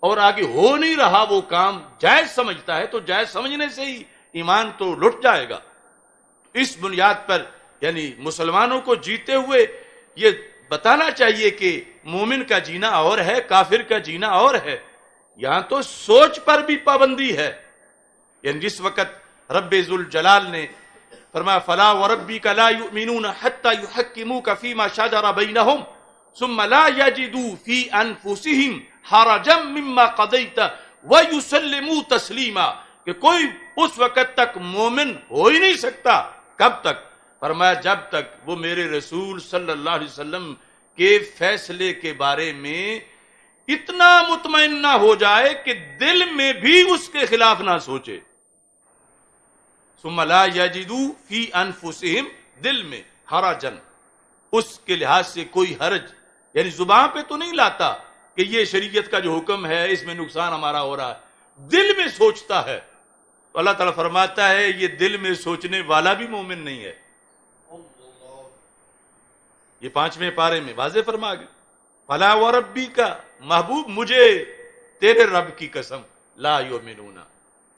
اور آگے ہو نہیں رہا وہ کام جائز سمجھتا ہے تو جائز سمجھنے سے ہی ایمان تو لٹ جائے گا. اس بنیاد پر یعنی مسلمانوں کو جیتے ہوئے یہ بتانا چاہیے کہ مومن کا جینا اور ہے، کافر کا جینا اور ہے. یہاں تو سوچ پر بھی پابندی ہے. یعنی جس وقت رب ذوالجلال نے فرمایا فلا وربک لا یؤمنون حتی یحکموک فیما شجر بینہم ثم لا یجدوا فی انفسہم حرجا مما قضیت ویسلموا تسلیما، کہ کوئی اس وقت تک مومن ہو ہی نہیں سکتا. کب تک؟ فرمایا جب تک وہ میرے رسول صلی اللہ علیہ وسلم کے فیصلے کے بارے میں اتنا مطمئن نہ ہو جائے کہ دل میں بھی اس کے خلاف نہ سوچے. ثم لا یجدوا فی انفسہم، دل میں حرجن، اس کے لحاظ سے کوئی حرج، یعنی زبان پہ تو نہیں لاتا کہ یہ شریعت کا جو حکم ہے اس میں نقصان ہمارا ہو رہا ہے، دل میں سوچتا ہے. تو اللہ تعالیٰ فرماتا ہے یہ دل میں سوچنے والا بھی مومن نہیں ہے. یہ 5ویں پارے میں واضح فرما گئے فلا وربک، محبوب مجھے تیرے رب کی قسم، لا یؤمنون،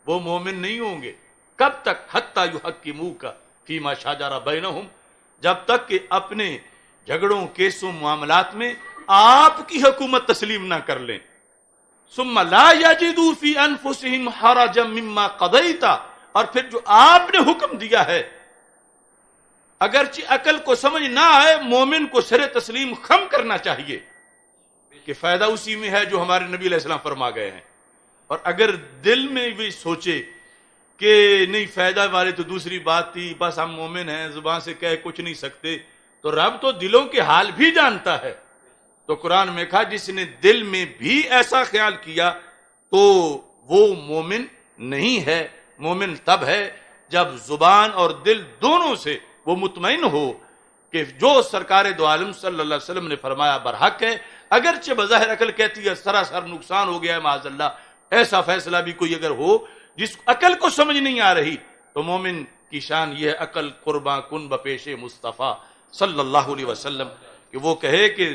وہ مومن نہیں ہوں گے. کب تک؟ حتی یحکموک فیما شجر بینہم، جب تک کہ اپنے جھگڑوں کیسوں معاملات میں آپ کی حکومت تسلیم نہ کر لیں. ثم لا یجدوا فی انفسہم حرجا مما قضیت، اور پھر جو آپ نے حکم دیا ہے اگرچہ عقل کو سمجھ نہ آئے مومن کو سر تسلیم خم کرنا چاہیے کہ فائدہ اسی میں ہے جو ہمارے نبی علیہ السلام فرما گئے ہیں. اور اگر دل میں بھی سوچے کہ نہیں فائدہ والے تو دوسری بات تھی، بس ہم مومن ہیں زبان سے کہہ کچھ نہیں سکتے، تو رب تو دلوں کے حال بھی جانتا ہے. تو قرآن میں کہا جس نے دل میں بھی ایسا خیال کیا تو وہ مومن نہیں ہے. مومن تب ہے جب زبان اور دل دونوں سے وہ مطمئن ہو کہ جو سرکار دو عالم صلی اللہ علیہ وسلم نے فرمایا برحق ہے، اگرچہ بظاہر عقل کہتی ہے سراسر نقصان ہو گیا ہے معاذ اللہ، ایسا فیصلہ بھی کوئی اگر ہو جس عقل کو سمجھ نہیں آ رہی، تو مومن کی شان یہ ہے عقل قرباں کن بپیش مصطفیٰ صلی اللہ علیہ وسلم، کہ وہ کہے کہ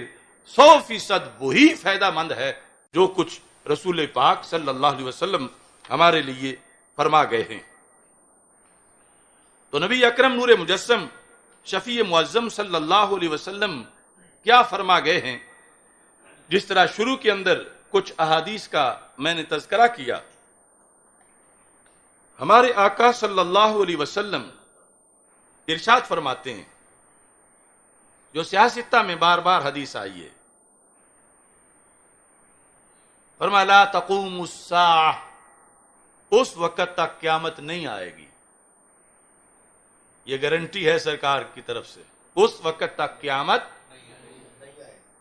100% وہی فائدہ مند ہے جو کچھ رسول پاک صلی اللہ علیہ وسلم ہمارے لیے فرما گئے ہیں. تو نبی اکرم نور مجسم شفیع معظم صلی اللہ علیہ وسلم کیا فرما گئے ہیں؟ جس طرح شروع کے اندر کچھ احادیث کا میں نے تذکرہ کیا، ہمارے آقا صلی اللہ علیہ وسلم ارشاد فرماتے ہیں، جو سیاستہ میں بار بار حدیث آئی ہے، فرمایا لا تقوم الساعہ، اس وقت تک قیامت نہیں آئے گی. یہ گارنٹی ہے سرکار کی طرف سے، اس وقت تک قیامت.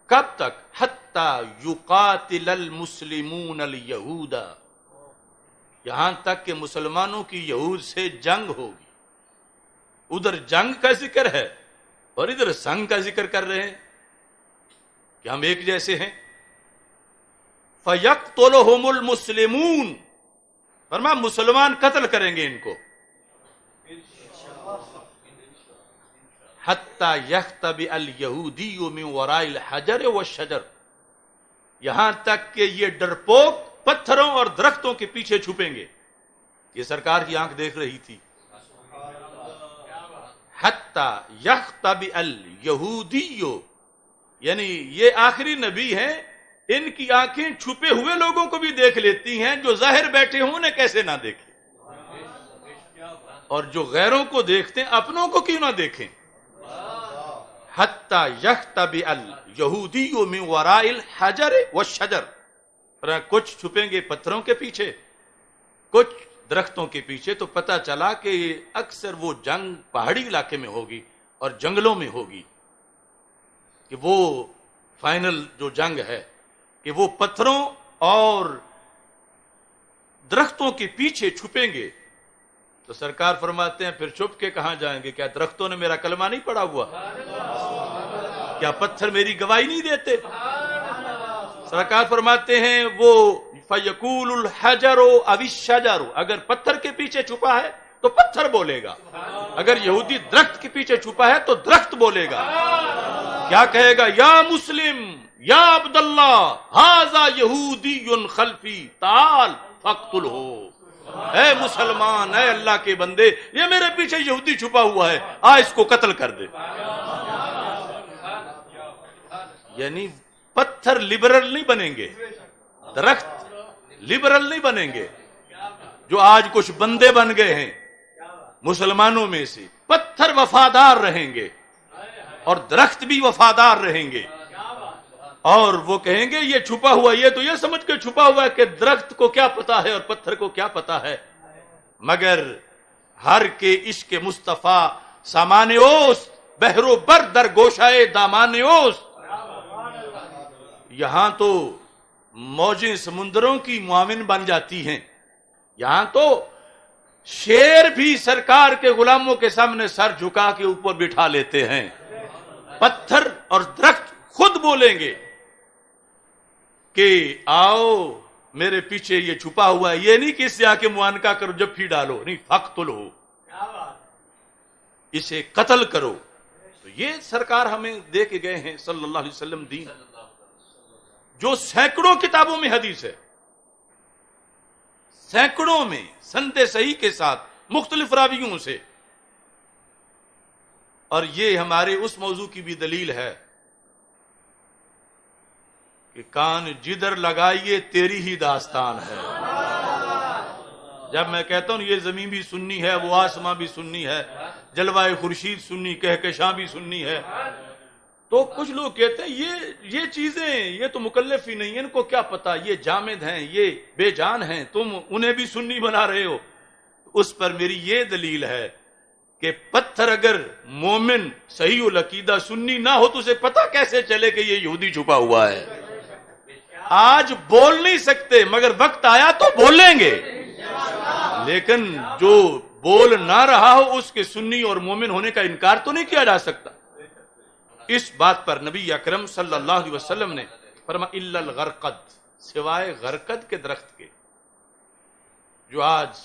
کب تک؟ حتی یقاتل المسلمون الیہود، یہاں تک کہ مسلمانوں کی یہود سے جنگ ہوگی. ادھر جنگ کا ذکر ہے اور ادھر سنگ کا ذکر کر رہے ہیں کہ ہم ایک جیسے ہیں. فَيَقْتُلُهُمُ الْمُسْلِمُونَ، فرمایا مسلمان قتل کریں گے ان کو. حَتَّى يَخْتَبِئَ الْيَهُودِيُّ مِنْ وَرَاءِ الْحَجَرِ وَالشَّجَرِ، یہاں تک کہ یہ ڈرپوک پتھروں اور درختوں کے پیچھے چھپیں گے. یہ سرکار کی آنکھ دیکھ رہی تھی. حتی یختبئ الیہودی، یعنی یہ آخری نبی ہیں، ان کی آنکھیں چھپے ہوئے لوگوں کو بھی دیکھ لیتی ہیں، جو ظاہر بیٹھے ہوں انہیں کیسے نہ دیکھیں، اور جو غیروں کو دیکھتے ہیں اپنوں کو کیوں نہ دیکھیں. حتی یختبئ الیہودی من وراء الحجر والشجر، کچھ چھپیں گے پتھروں کے پیچھے، کچھ درختوں کے پیچھے. تو پتہ چلا کہ اکثر وہ جنگ پہاڑی علاقے میں ہوگی اور جنگلوں میں ہوگی، کہ وہ فائنل جو جنگ ہے کہ وہ پتھروں اور درختوں کے پیچھے چھپیں گے. تو سرکار فرماتے ہیں پھر چھپ کے کہاں جائیں گے؟ کیا درختوں نے میرا کلمہ نہیں پڑھا ہوا؟ کیا پتھر میری گواہی نہیں دیتے؟ سرکار فرماتے ہیں وہ فَيَقُولُ الْحَجَرُ أَوِ الشَّجَرُ، اگر پتھر کے پیچھے چھپا ہے تو پتھر بولے گا، اگر یہودی درخت کے پیچھے چھپا ہے تو درخت بولے گا. کیا کہے گا؟ یا مسلم یا عبداللہ ھذا یہودی خلفی تعال فاقتلہ. اے مسلمان، اے اللہ کے بندے، یہ میرے پیچھے یہودی چھپا ہوا ہے، آ اس کو قتل کر دے. یعنی پتھر لبرل نہیں بنیں گے، درخت لبرل نہیں بنیں گے. جو آج کچھ بندے بن گئے ہیں مسلمانوں میں سے، پتھر وفادار رہیں گے اور درخت بھی وفادار رہیں گے. اور وہ کہیں گے یہ چھپا ہوا، یہ تو یہ سمجھ کے چھپا ہوا ہے کہ درخت کو کیا پتا ہے اور پتھر کو کیا پتا ہے، مگر ہر کے عشق مصطفیٰ سامان اوست، بحر و بر در گوشائے دامان اوست. یہاں تو موجیں سمندروں کی معاون بن جاتی ہیں، یہاں تو شیر بھی سرکار کے غلاموں کے سامنے سر جھکا کے اوپر بٹھا لیتے ہیں. پتھر اور درخت خود بولیں گے کہ آؤ میرے پیچھے یہ چھپا ہوا ہے. یہ نہیں کہ اس سے آ کے معانقہ کرو، جب پھی ڈالو، نہیں، فقتلو، اسے قتل کرو. تو یہ سرکار ہمیں دے کے گئے ہیں صلی اللہ علیہ وسلم دین، جو سینکڑوں کتابوں میں حدیث ہے، سینکڑوں میں سند صحیح کے ساتھ مختلف راویوں سے. اور یہ ہمارے اس موضوع کی بھی دلیل ہے کہ کان جدھر لگائیے تیری ہی داستان ہے. جب میں کہتا ہوں یہ زمین بھی سنی ہے، وہ آسمان بھی سنی ہے، جلوائے خورشید سنی، کہکشاں بھی سنی ہے، تو کچھ لوگ کہتے ہیں یہ چیزیں یہ تو مکلف ہی نہیں ہیں، ان کو کیا پتا، یہ جامد ہیں، یہ بے جان ہیں، تم انہیں بھی سنی بنا رہے ہو. اس پر میری یہ دلیل ہے کہ پتھر اگر مومن صحیح العقیدہ سنی نہ ہو تو اسے پتا کیسے چلے کہ یہ یہودی چھپا ہوا ہے. آج بول نہیں سکتے مگر وقت آیا تو بولیں گے، لیکن جو بول نہ رہا ہو اس کے سنی اور مومن ہونے کا انکار تو نہیں کیا جا سکتا. اس بات پر نبی اکرم صلی اللہ علیہ وسلم نے فرمایا الا الغرقد، سوائے غرقد کے درخت کے، جو آج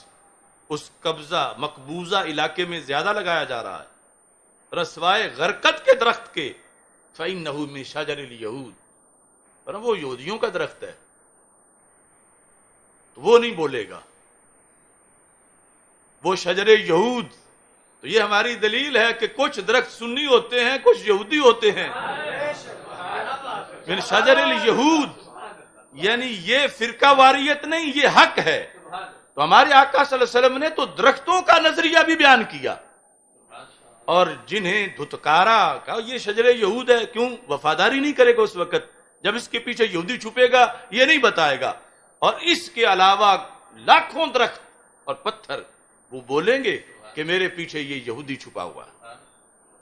اس قبضہ مقبوضہ علاقے میں زیادہ لگایا جا رہا ہے، رسوائے غرقد کے درخت کے، فإنہ من شجر الیہود، وہ یہودیوں کا درخت ہے، تو وہ نہیں بولے گا، وہ شجر یہود. تو یہ ہماری دلیل ہے کہ کچھ درخت سنی ہوتے ہیں، کچھ یہودی ہوتے ہیں. من شجر الیہود، یعنی یہ فرقہ واریت نہیں، یہ حق ہے. تو ہمارے آقا صلی اللہ علیہ وسلم نے تو درختوں کا نظریہ بھی بیان کیا، اور جنہیں دھتکارا کہا یہ شجر یہود ہے، کیوں وفاداری نہیں کرے گا اس وقت جب اس کے پیچھے یہودی چھپے گا، یہ نہیں بتائے گا. اور اس کے علاوہ لاکھوں درخت اور پتھر وہ بولیں گے کہ میرے پیچھے یہ یہودی چھپا ہوا ہے.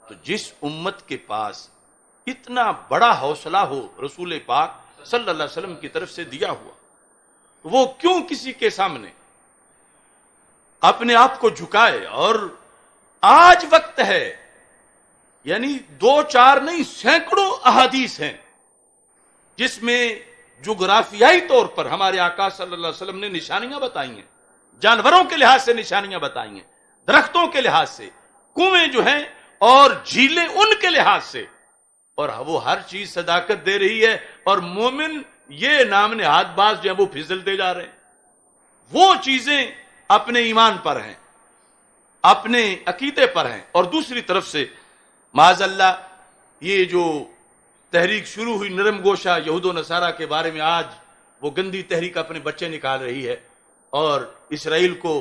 تو جس امت کے پاس اتنا بڑا حوصلہ ہو رسول پاک صلی اللہ علیہ وسلم کی طرف سے دیا ہوا، وہ کیوں کسی کے سامنے اپنے آپ کو جھکائے. اور آج وقت ہے، یعنی 2-4 نہیں سینکڑوں احادیث ہیں جس میں جغرافیائی طور پر ہمارے آقا صلی اللہ علیہ وسلم نے نشانیاں بتائی ہیں، جانوروں کے لحاظ سے نشانیاں بتائی ہیں، درختوں کے لحاظ سے، کنویں جو ہیں اور جھیلیں ان کے لحاظ سے، اور وہ ہر چیز صداقت دے رہی ہے. اور مومن یہ نام نہاد باز جو ہیں وہ پھسلتے جا رہے ہیں. وہ چیزیں اپنے ایمان پر ہیں, اپنے عقیدے پر ہیں, اور دوسری طرف سے معاذ اللہ یہ جو تحریک شروع ہوئی نرم گوشہ یہود و نصارہ کے بارے میں, آج وہ گندی تحریک اپنے بچے نکال رہی ہے, اور اسرائیل کو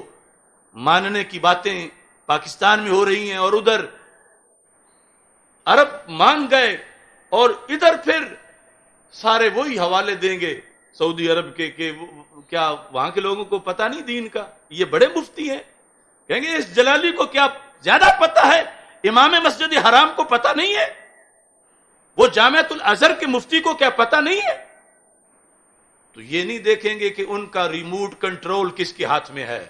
ماننے کی باتیں پاکستان میں ہو رہی ہیں, اور ادھر عرب مان گئے, اور ادھر پھر سارے وہی حوالے دیں گے سعودی عرب کے کہ کیا وہاں کے لوگوں کو پتہ نہیں دین کا. یہ بڑے مفتی ہیں, کہیں گے اس جلالی کو کیا زیادہ پتہ ہے, امام مسجد حرام کو پتہ نہیں ہے, وہ جامعۃ الازہر کے مفتی کو کیا پتہ نہیں ہے. تو یہ نہیں دیکھیں گے کہ ان کا ریموٹ کنٹرول کس کے ہاتھ میں ہے,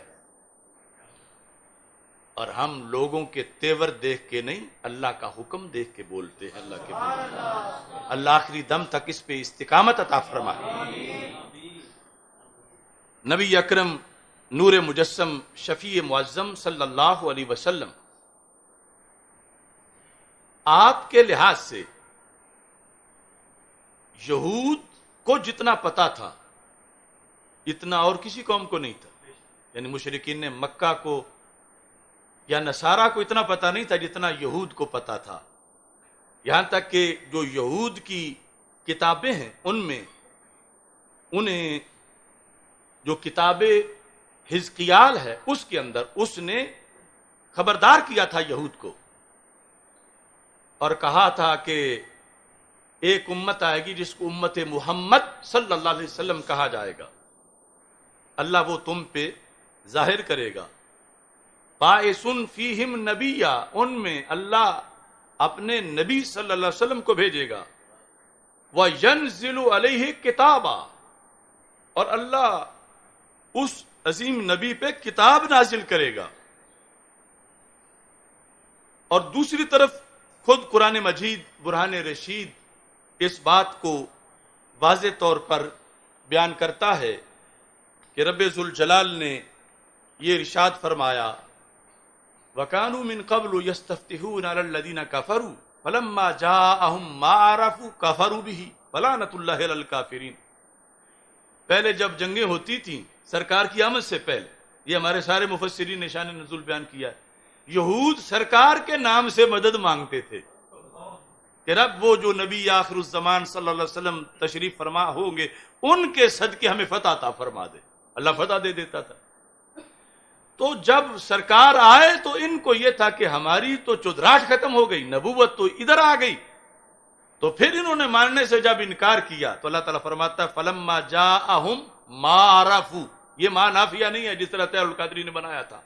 اور ہم لوگوں کے تیور دیکھ کے نہیں, اللہ کا حکم دیکھ کے بولتے ہیں. اللہ کے اللہ آخری دم تک اس پہ استقامت عطا فرمائے. نبی اکرم نور مجسم شفیع معظم صلی اللہ علیہ وسلم آپ کے لحاظ سے یہود کو جتنا پتا تھا اتنا اور کسی قوم کو نہیں تھا. یعنی مشرکین نے مکہ کو یا نصارہ کو اتنا پتا نہیں تھا جتنا یہود کو پتا تھا. یہاں تک کہ جو یہود کی کتابیں ہیں ان میں انہیں جو کتاب حزقیال ہے اس کے اندر اس نے خبردار کیا تھا یہود کو, اور کہا تھا کہ ایک امت آئے گی جس کو امت محمد صلی اللہ علیہ وسلم کہا جائے گا, اللہ وہ تم پہ ظاہر کرے گا. باعثن فیہم نبیّا, ان میں اللہ اپنے نبی صلی اللہ علیہ وسلم کو بھیجے گا. وَيَنزِلُ عَلَيْهِ كِتَابًا, اور اللہ اس عظیم نبی پہ کتاب نازل کرے گا. اور دوسری طرف خود قرآن مجید برہان رشید اس بات کو واضح طور پر بیان کرتا ہے کہ رب ذوالجلال نے یہ ارشاد فرمایا, وَكَانُوا مِن قَبْلُ يَسْتَفْتِحُونَ عَلَى الَّذِينَ كَفَرُوا فَلَمَّا جَاءَهُم مَّا عَرَفُوا كَفَرُوا بِهِ فَلَعْنَةُ اللَّهِ عَلَى الْكَافِرِينَ. پہلے جب جنگیں ہوتی تھیں سرکار کی آمد سے پہلے, یہ ہمارے سارے مفسرین نے شان نزول بیان کیا ہے, یہود سرکار کے نام سے مدد مانگتے تھے کہ رب وہ جو نبی آخر الزمان صلی اللہ علیہ وسلم تشریف فرما ہوں گے ان کے صدقے ہمیں فتح عطا فرما دے. اللہ فتح دے دیتا تھا. تو جب سرکار آئے تو ان کو یہ تھا کہ ہماری تو چودراہٹ ختم ہو گئی, نبوت تو ادھر آ گئی. تو پھر انہوں نے ماننے سے جب انکار کیا تو اللہ تعالیٰ فرماتا ہے فَلَمَّا جَاءَهُمْ مَا عَرَفُوا, یہ ماں نافیہ نہیں ہے جس طرح طاہر القادری نے بنایا تھا.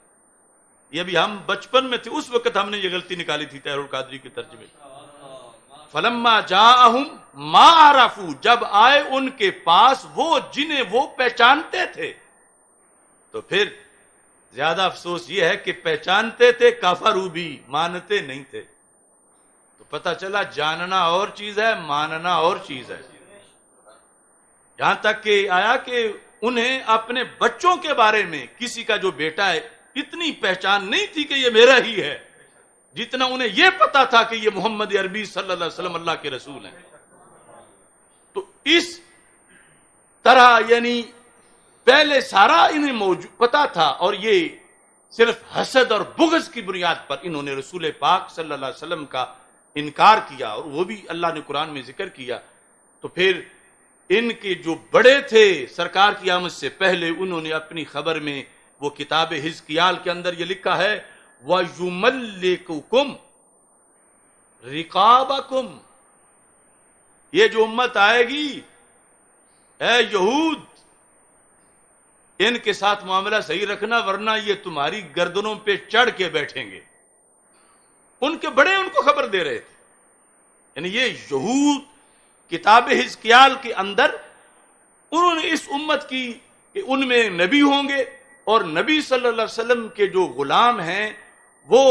یہ بھی ہم بچپن میں تھے اس وقت ہم نے یہ غلطی نکالی تھی طاہر القادری کے ترجمے. فَلَمَّا جَاءَهُمْ مَا عَرَفُوا, جب آئے ان کے پاس وہ جنہیں وہ پہچانتے تھے. تو پھر زیادہ افسوس یہ ہے کہ پہچانتے تھے کافروا بھی, مانتے نہیں تھے. تو پتہ چلا جاننا اور چیز ہے, ماننا اور چیز ہے. یہاں تک کہ آیا کہ انہیں اپنے بچوں کے بارے میں کسی کا جو بیٹا ہے اتنی پہچان نہیں تھی کہ یہ میرا ہی ہے, جتنا انہیں یہ پتا تھا کہ یہ محمد عربی صلی اللہ علیہ وسلم اللہ کے رسول ہیں. تو اس طرح یعنی پہلے سارا انہیں موجود پتا تھا, اور یہ صرف حسد اور بغض کی بنیاد پر انہوں نے رسول پاک صلی اللہ علیہ وسلم کا انکار کیا, اور وہ بھی اللہ نے قرآن میں ذکر کیا. تو پھر ان کے جو بڑے تھے سرکار کی آمد سے پہلے انہوں نے اپنی خبر میں وہ کتاب حزقیال کے اندر یہ لکھا ہے وَيُمَلِّكُكُمْ رِقَابَكُمْ, یہ جو امت آئے گی اے یہود ان کے ساتھ معاملہ صحیح رکھنا ورنہ یہ تمہاری گردنوں پہ چڑھ کے بیٹھیں گے. ان کے بڑے ان کو خبر دے رہے تھے. یعنی یہ یہود کتاب حزقیال کے اندر انہوں نے اس امت کی کہ ان میں نبی ہوں گے, اور نبی صلی اللہ علیہ وسلم کے جو غلام ہیں وہ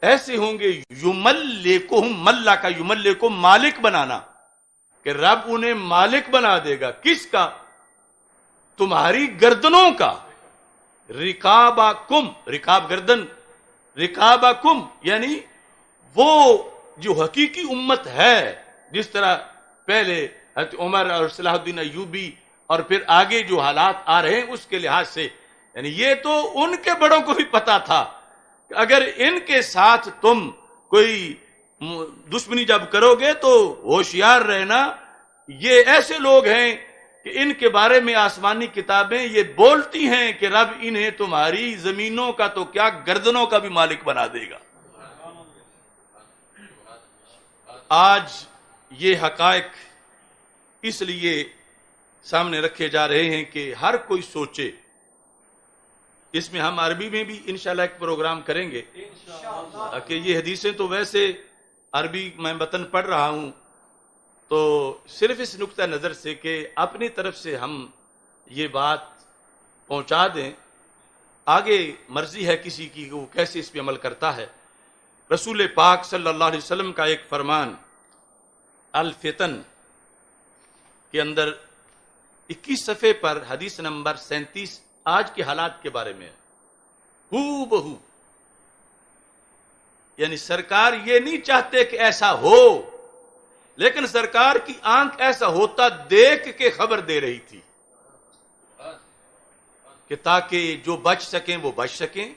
ایسے ہوں گے یملکہم, ملا کا یملکہم مالک بنانا, کہ رب انہیں مالک بنا دے گا. کس کا؟ تمہاری گردنوں کا. رقابکم, رقاب گردن, رقابکم یعنی وہ جو حقیقی امت ہے, جس طرح پہلے حضرت عمر اور صلاح الدین ایوبی اور پھر آگے جو حالات آ رہے ہیں اس کے لحاظ سے، یعنی یہ تو ان کے بڑوں کو بھی پتا تھا کہ اگر ان کے ساتھ تم کوئی دشمنی جب کرو گے تو ہوشیار رہنا، یہ ایسے لوگ ہیں کہ ان کے بارے میں آسمانی کتابیں یہ بولتی ہیں کہ رب انہیں تمہاری زمینوں کا تو کیا گردنوں کا بھی مالک بنا دے گا۔ آج یہ حقائق اس لیے سامنے رکھے جا رہے ہیں کہ ہر کوئی سوچے۔ اس میں ہم عربی میں بھی انشاءاللہ ایک پروگرام کریں گے کہ یہ حدیثیں تو ویسے عربی میں متن پڑھ رہا ہوں، تو صرف اس نقطہ نظر سے کہ اپنی طرف سے ہم یہ بات پہنچا دیں، آگے مرضی ہے کسی کی وہ کیسے اس پہ عمل کرتا ہے۔ رسول پاک صلی اللہ علیہ وسلم کا ایک فرمان الفتن کے اندر 21 صفحے پر حدیث نمبر 37 آج کے حالات کے بارے میں ہو بہو، یعنی سرکار یہ نہیں چاہتے کہ ایسا ہو، لیکن سرکار کی آنکھ ایسا ہوتا دیکھ کے خبر دے رہی تھی کہ تاکہ جو بچ سکیں وہ بچ سکیں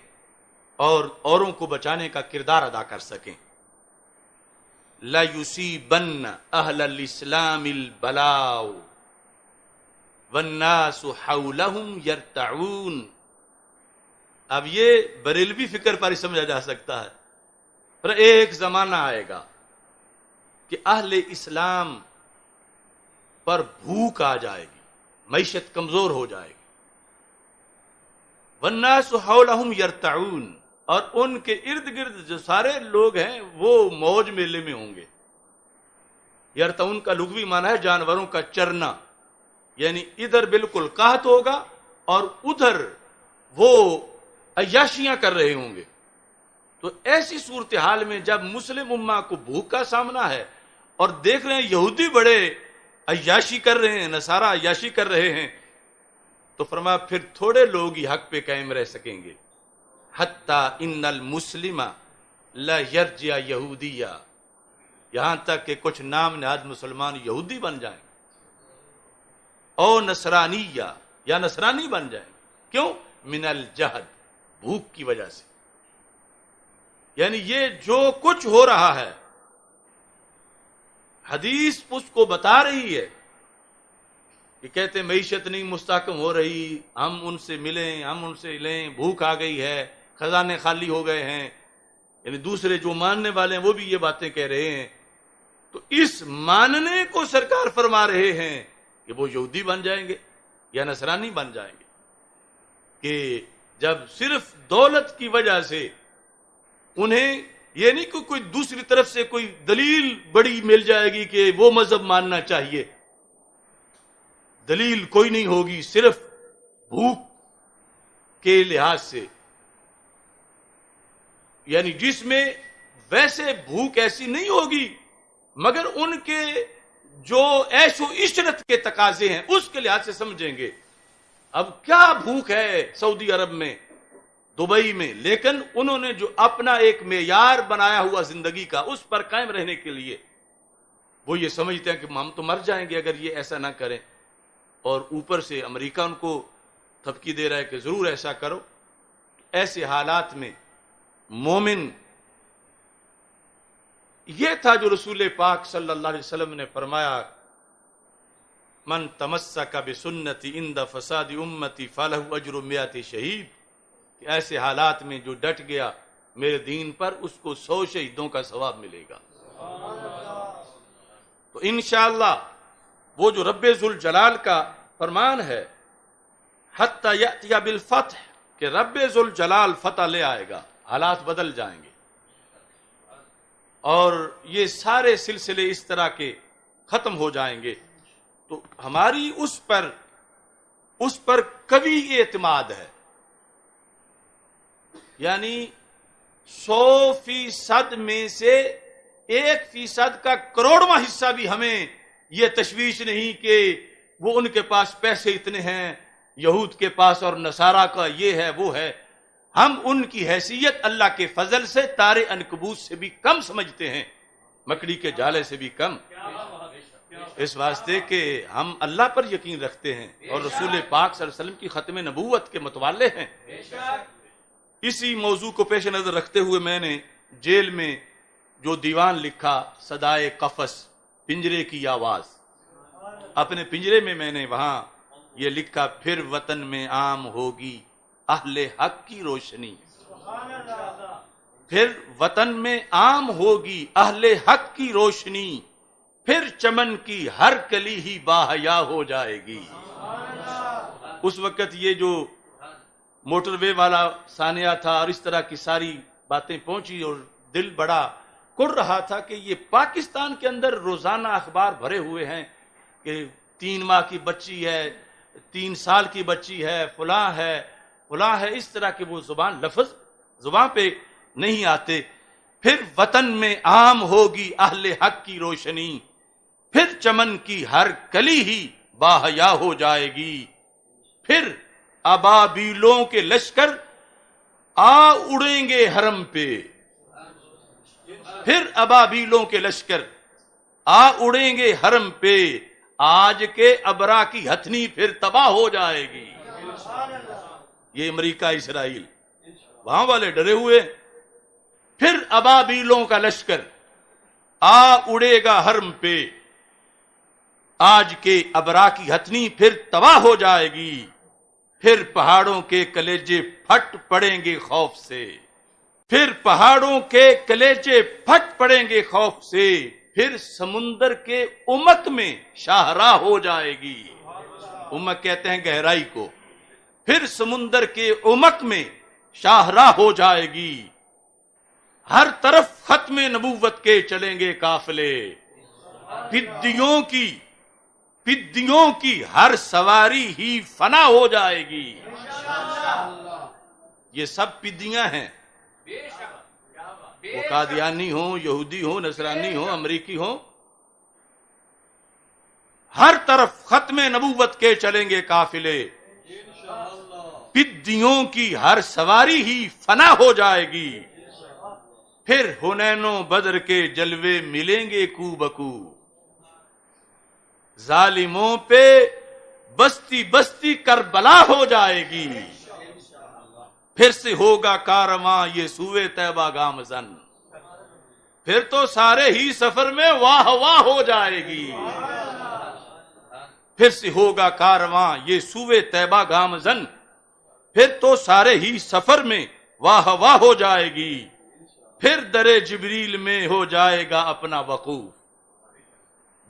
اور اوروں کو بچانے کا کردار ادا کر سکیں۔ لا یصیبن اہل الاسلام البلاء والناس حولهم یرتعون۔ اب یہ بریلوی فکر پر ہی سمجھا جا سکتا ہے، پر ایک زمانہ آئے گا کہ اہل اسلام پر بھوک آ جائے گی، معیشت کمزور ہو جائے گی۔ والناس حولهم یرتعون، اور ان کے ارد گرد جو سارے لوگ ہیں وہ موج میلے میں ہوں گے۔ یرتعون کا لغوی معنی ہے جانوروں کا چرنا، یعنی ادھر بالکل قحط ہوگا اور ادھر وہ عیاشیاں کر رہے ہوں گے۔ تو ایسی صورتحال میں جب مسلم امہ کو بھوک کا سامنا ہے اور دیکھ رہے ہیں یہودی بڑے عیاشی کر رہے ہیں، نصارہ عیاشی کر رہے ہیں، تو فرمایا پھر تھوڑے لوگ ہی حق پہ قائم رہ سکیں گے۔ حتیٰ ان المسلم لا یرجع یہودیہ، یہاں تک کہ کچھ نام نہاد مسلمان یہودی بن جائیں او نصرانیہ، یا نصرانی بن جائیں۔ کیوں؟ من الجہد، بھوک کی وجہ سے۔ یعنی یہ جو کچھ ہو رہا ہے حدیث اس کو بتا رہی ہے کہ کہتے ہیں معیشت نہیں مستحکم ہو رہی، ہم ان سے ملیں، ہم ان سے لیں، بھوک آ گئی ہے، خزانے خالی ہو گئے ہیں، یعنی دوسرے جو ماننے والے ہیں وہ بھی یہ باتیں کہہ رہے ہیں۔ تو اس ماننے کو سرکار فرما رہے ہیں کہ وہ یہودی بن جائیں گے یا نصرانی بن جائیں گے، کہ جب صرف دولت کی وجہ سے انہیں یہ نہیں کہ کوئی دوسری طرف سے کوئی دلیل بڑی مل جائے گی کہ وہ مذہب ماننا چاہیے، دلیل کوئی نہیں ہوگی، صرف بھوک کے لحاظ سے، یعنی جس میں ویسے بھوک ایسی نہیں ہوگی مگر ان کے جو عیش و عشرت کے تقاضے ہیں اس کے لحاظ سے سمجھیں گے۔ اب کیا بھوک ہے سعودی عرب میں، دبئی میں، لیکن انہوں نے جو اپنا ایک معیار بنایا ہوا زندگی کا اس پر قائم رہنے کے لیے وہ یہ سمجھتے ہیں کہ ہم تو مر جائیں گے اگر یہ ایسا نہ کریں، اور اوپر سے امریکہ ان کو تھپکی دے رہا ہے کہ ضرور ایسا کرو۔ ایسے حالات میں مومن، یہ تھا جو رسول پاک صلی اللہ علیہ وسلم نے فرمایا من تمسک بسنتی عند فساد امتی فلہ اجر 100 شہید، کہ ایسے حالات میں جو ڈٹ گیا میرے دین پر اس کو 100 شہیدوں کا ثواب ملے گا۔ تو انشاءاللہ وہ جو رب ذوالجلال کا فرمان ہے حتی یأتی بالفتح، کہ رب ذوالجلال فتح لے آئے گا، حالات بدل جائیں گے، اور یہ سارے سلسلے اس طرح کے ختم ہو جائیں گے۔ تو ہماری اس پر کبھی اعتماد ہے، یعنی 100% میں سے 1% کا کروڑواں حصہ بھی ہمیں یہ تشویش نہیں کہ وہ ان کے پاس پیسے اتنے ہیں، یہود کے پاس اور نصارہ کا یہ ہے وہ ہے۔ ہم ان کی حیثیت اللہ کے فضل سے تارے عنکبوت سے بھی کم سمجھتے ہیں، مکڑی کے جالے سے بھی کم۔ اس واسطے کہ ہم اللہ پر یقین رکھتے ہیں اور رسول پاک صلی اللہ علیہ وسلم کی ختم نبوت کے متوالے ہیں۔ اسی موضوع کو پیش نظر رکھتے ہوئے میں نے جیل میں جو دیوان لکھا صدائے قفس، پنجرے کی آواز، اپنے پنجرے میں نے وہاں یہ لکھا، پھر وطن میں عام ہوگی اہل حق کی روشنی، پھر وطن میں عام ہوگی اہل حق کی روشنی، پھر چمن کی ہر کلی ہی باحیا ہو جائے گی۔ اس وقت یہ جو موٹر وے والا سانحہ تھا اور اس طرح کی ساری باتیں پہنچی اور دل بڑا کڑ رہا تھا کہ یہ پاکستان کے اندر روزانہ اخبار بھرے ہوئے ہیں کہ 3 ماہ کی بچی ہے، 3 سال کی بچی ہے، فلاں ہے فلاں ہے، اس طرح کے وہ لفظ زبان پہ نہیں آتے۔ پھر وطن میں عام ہوگی اہل حق کی روشنی، پھر چمن کی ہر کلی ہی باحیا ہو جائے گی، پھر ابابیلوں کے لشکر آ اڑیں گے حرم پہ، پھر ابابیلوں کے لشکر آ اڑیں گے حرم پہ، آج کے ابرا کی ہتھنی پھر تباہ ہو جائے گی۔ یہ امریکہ اسرائیل وہاں والے ڈرے ہوئے، پھر ابابیلوں کا لشکر آ اڑے گا حرم پہ، آج کے ابرا کی ہتھنی پھر تباہ ہو جائے گی، پھر پہاڑوں کے کلیجے پھٹ پڑیں گے خوف سے، پھر پہاڑوں کے کلیجے پھٹ پڑیں گے خوف سے، پھر سمندر کے عمق میں شاہراہ ہو جائے گی۔ عمق کہتے ہیں گہرائی کو۔ پھر سمندر کے عمق میں شاہراہ ہو جائے گی، ہر طرف ختم نبوت کے چلیں گے قافلے، پدیوں کی ہر سواری ہی فنا ہو جائے گی۔ یہ سب پدیاں ہیں، وہ قادیانی ہوں، یہودی ہوں، نصرانی ہوں، امریکی ہوں، ہر طرف ختم نبوت کے چلیں گے قافلے، پدیوں کی ہر سواری ہی فنا ہو جائے گی، پھر حنین و بدر کے جلوے ملیں گے کو بکو، ظالموں پہ بستی بستی کربلا ہو جائے گی، پھر سے ہوگا کارواں یہ سوئے طیبہ گامزن، پھر تو سارے ہی سفر میں واہ واہ ہو جائے گی، پھر سے ہوگا کارواں یہ سوئے طیبہ گامزن، پھر تو سارے ہی سفر میں واہ واہ ہو جائے گی، پھر در جبریل میں ہو جائے گا اپنا وقوف۔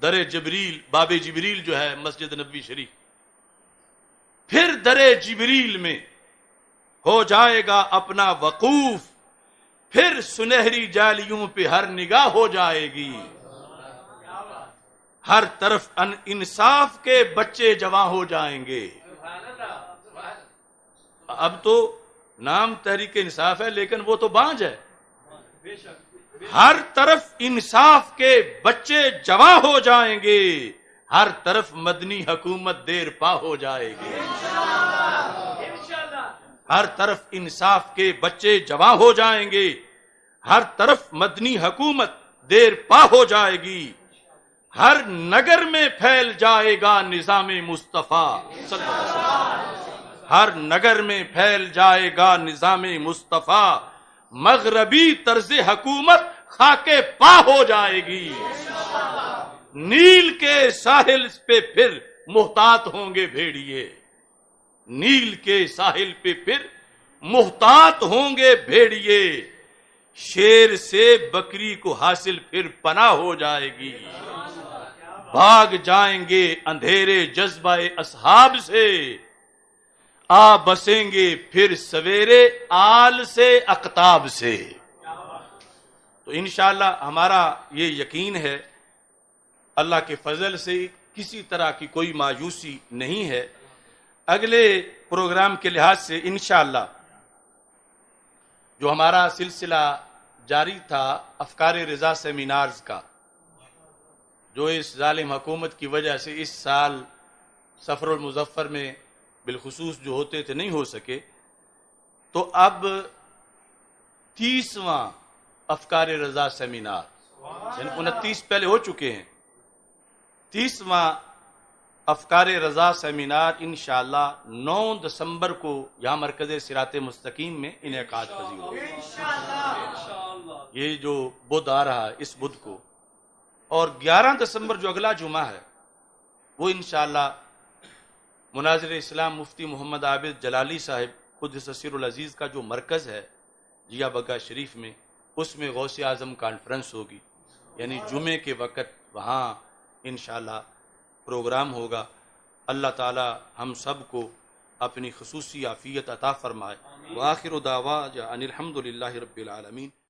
در جبریل، باب جبریل جو ہے مسجد نبوی شریف، پھر در جبریل میں ہو جائے گا اپنا وقوف، پھر سنہری جالیوں پہ ہر نگاہ ہو جائے گی، ہر طرف انصاف کے بچے جوان ہو جائیں گے۔ اب تو نام تحریک انصاف ہے لیکن وہ تو بانج ہے۔ ہر طرف انصاف کے بچے جوان ہو جائیں گے، ہر طرف مدنی حکومت دیر پا ہو جائے گی، ہر طرف انصاف کے بچے جوان ہو جائیں گے، ہر طرف مدنی حکومت دیر پا ہو جائے گی، ہر نگر میں پھیل جائے گا نظام مصطفیٰ صلی اللہ علیہ وسلم، ہر نگر میں پھیل جائے گا نظام مصطفیٰ، مغربی طرز حکومت خاکے پا ہو جائے گی، نیل کے ساحل پہ پھر محتاط ہوں گے بھیڑیے، نیل کے ساحل پہ پھر محتاط ہوں گے بھیڑیے، شیر سے بکری کو حاصل پھر پناہ ہو جائے گی، بھاگ جائیں گے اندھیرے جذبہ اصحاب سے، آ بسیں گے پھر سویرے آل سے اقطاب سے۔ تو انشاءاللہ ہمارا یہ یقین ہے، اللہ کے فضل سے کسی طرح کی کوئی مایوسی نہیں ہے۔ اگلے پروگرام کے لحاظ سے انشاءاللہ جو ہمارا سلسلہ جاری تھا افکار رضا سیمینارز کا، جو اس ظالم حکومت کی وجہ سے اس سال سفر المظفر میں بالخصوص جو ہوتے تھے نہیں ہو سکے، تو اب 30واں افکار رضا سیمینار، یعنی 29 پہلے ہو چکے ہیں، 30واں افکار رضا سیمینار انشاءاللہ 9 دسمبر کو یہاں مرکز صراط مستقیم میں انعقاد پذیر ہوگا۔ یہ جو بدھ آ رہا ہے اس بدھ کو، اور 11 دسمبر جو اگلا جمعہ ہے وہ انشاءاللہ مناظر اسلام مفتی محمد عابد جلالی صاحب قدس سر العزیز کا جو مرکز ہے جیا بگا شریف میں، اس میں غوث اعظم کانفرنس ہوگی، یعنی جمعے کے وقت وہاں انشاءاللہ پروگرام ہوگا۔ اللہ تعالی ہم سب کو اپنی خصوصی عافیت عطا فرمائے۔ وآخر دعوانا ان الحمد للہ رب العالمین۔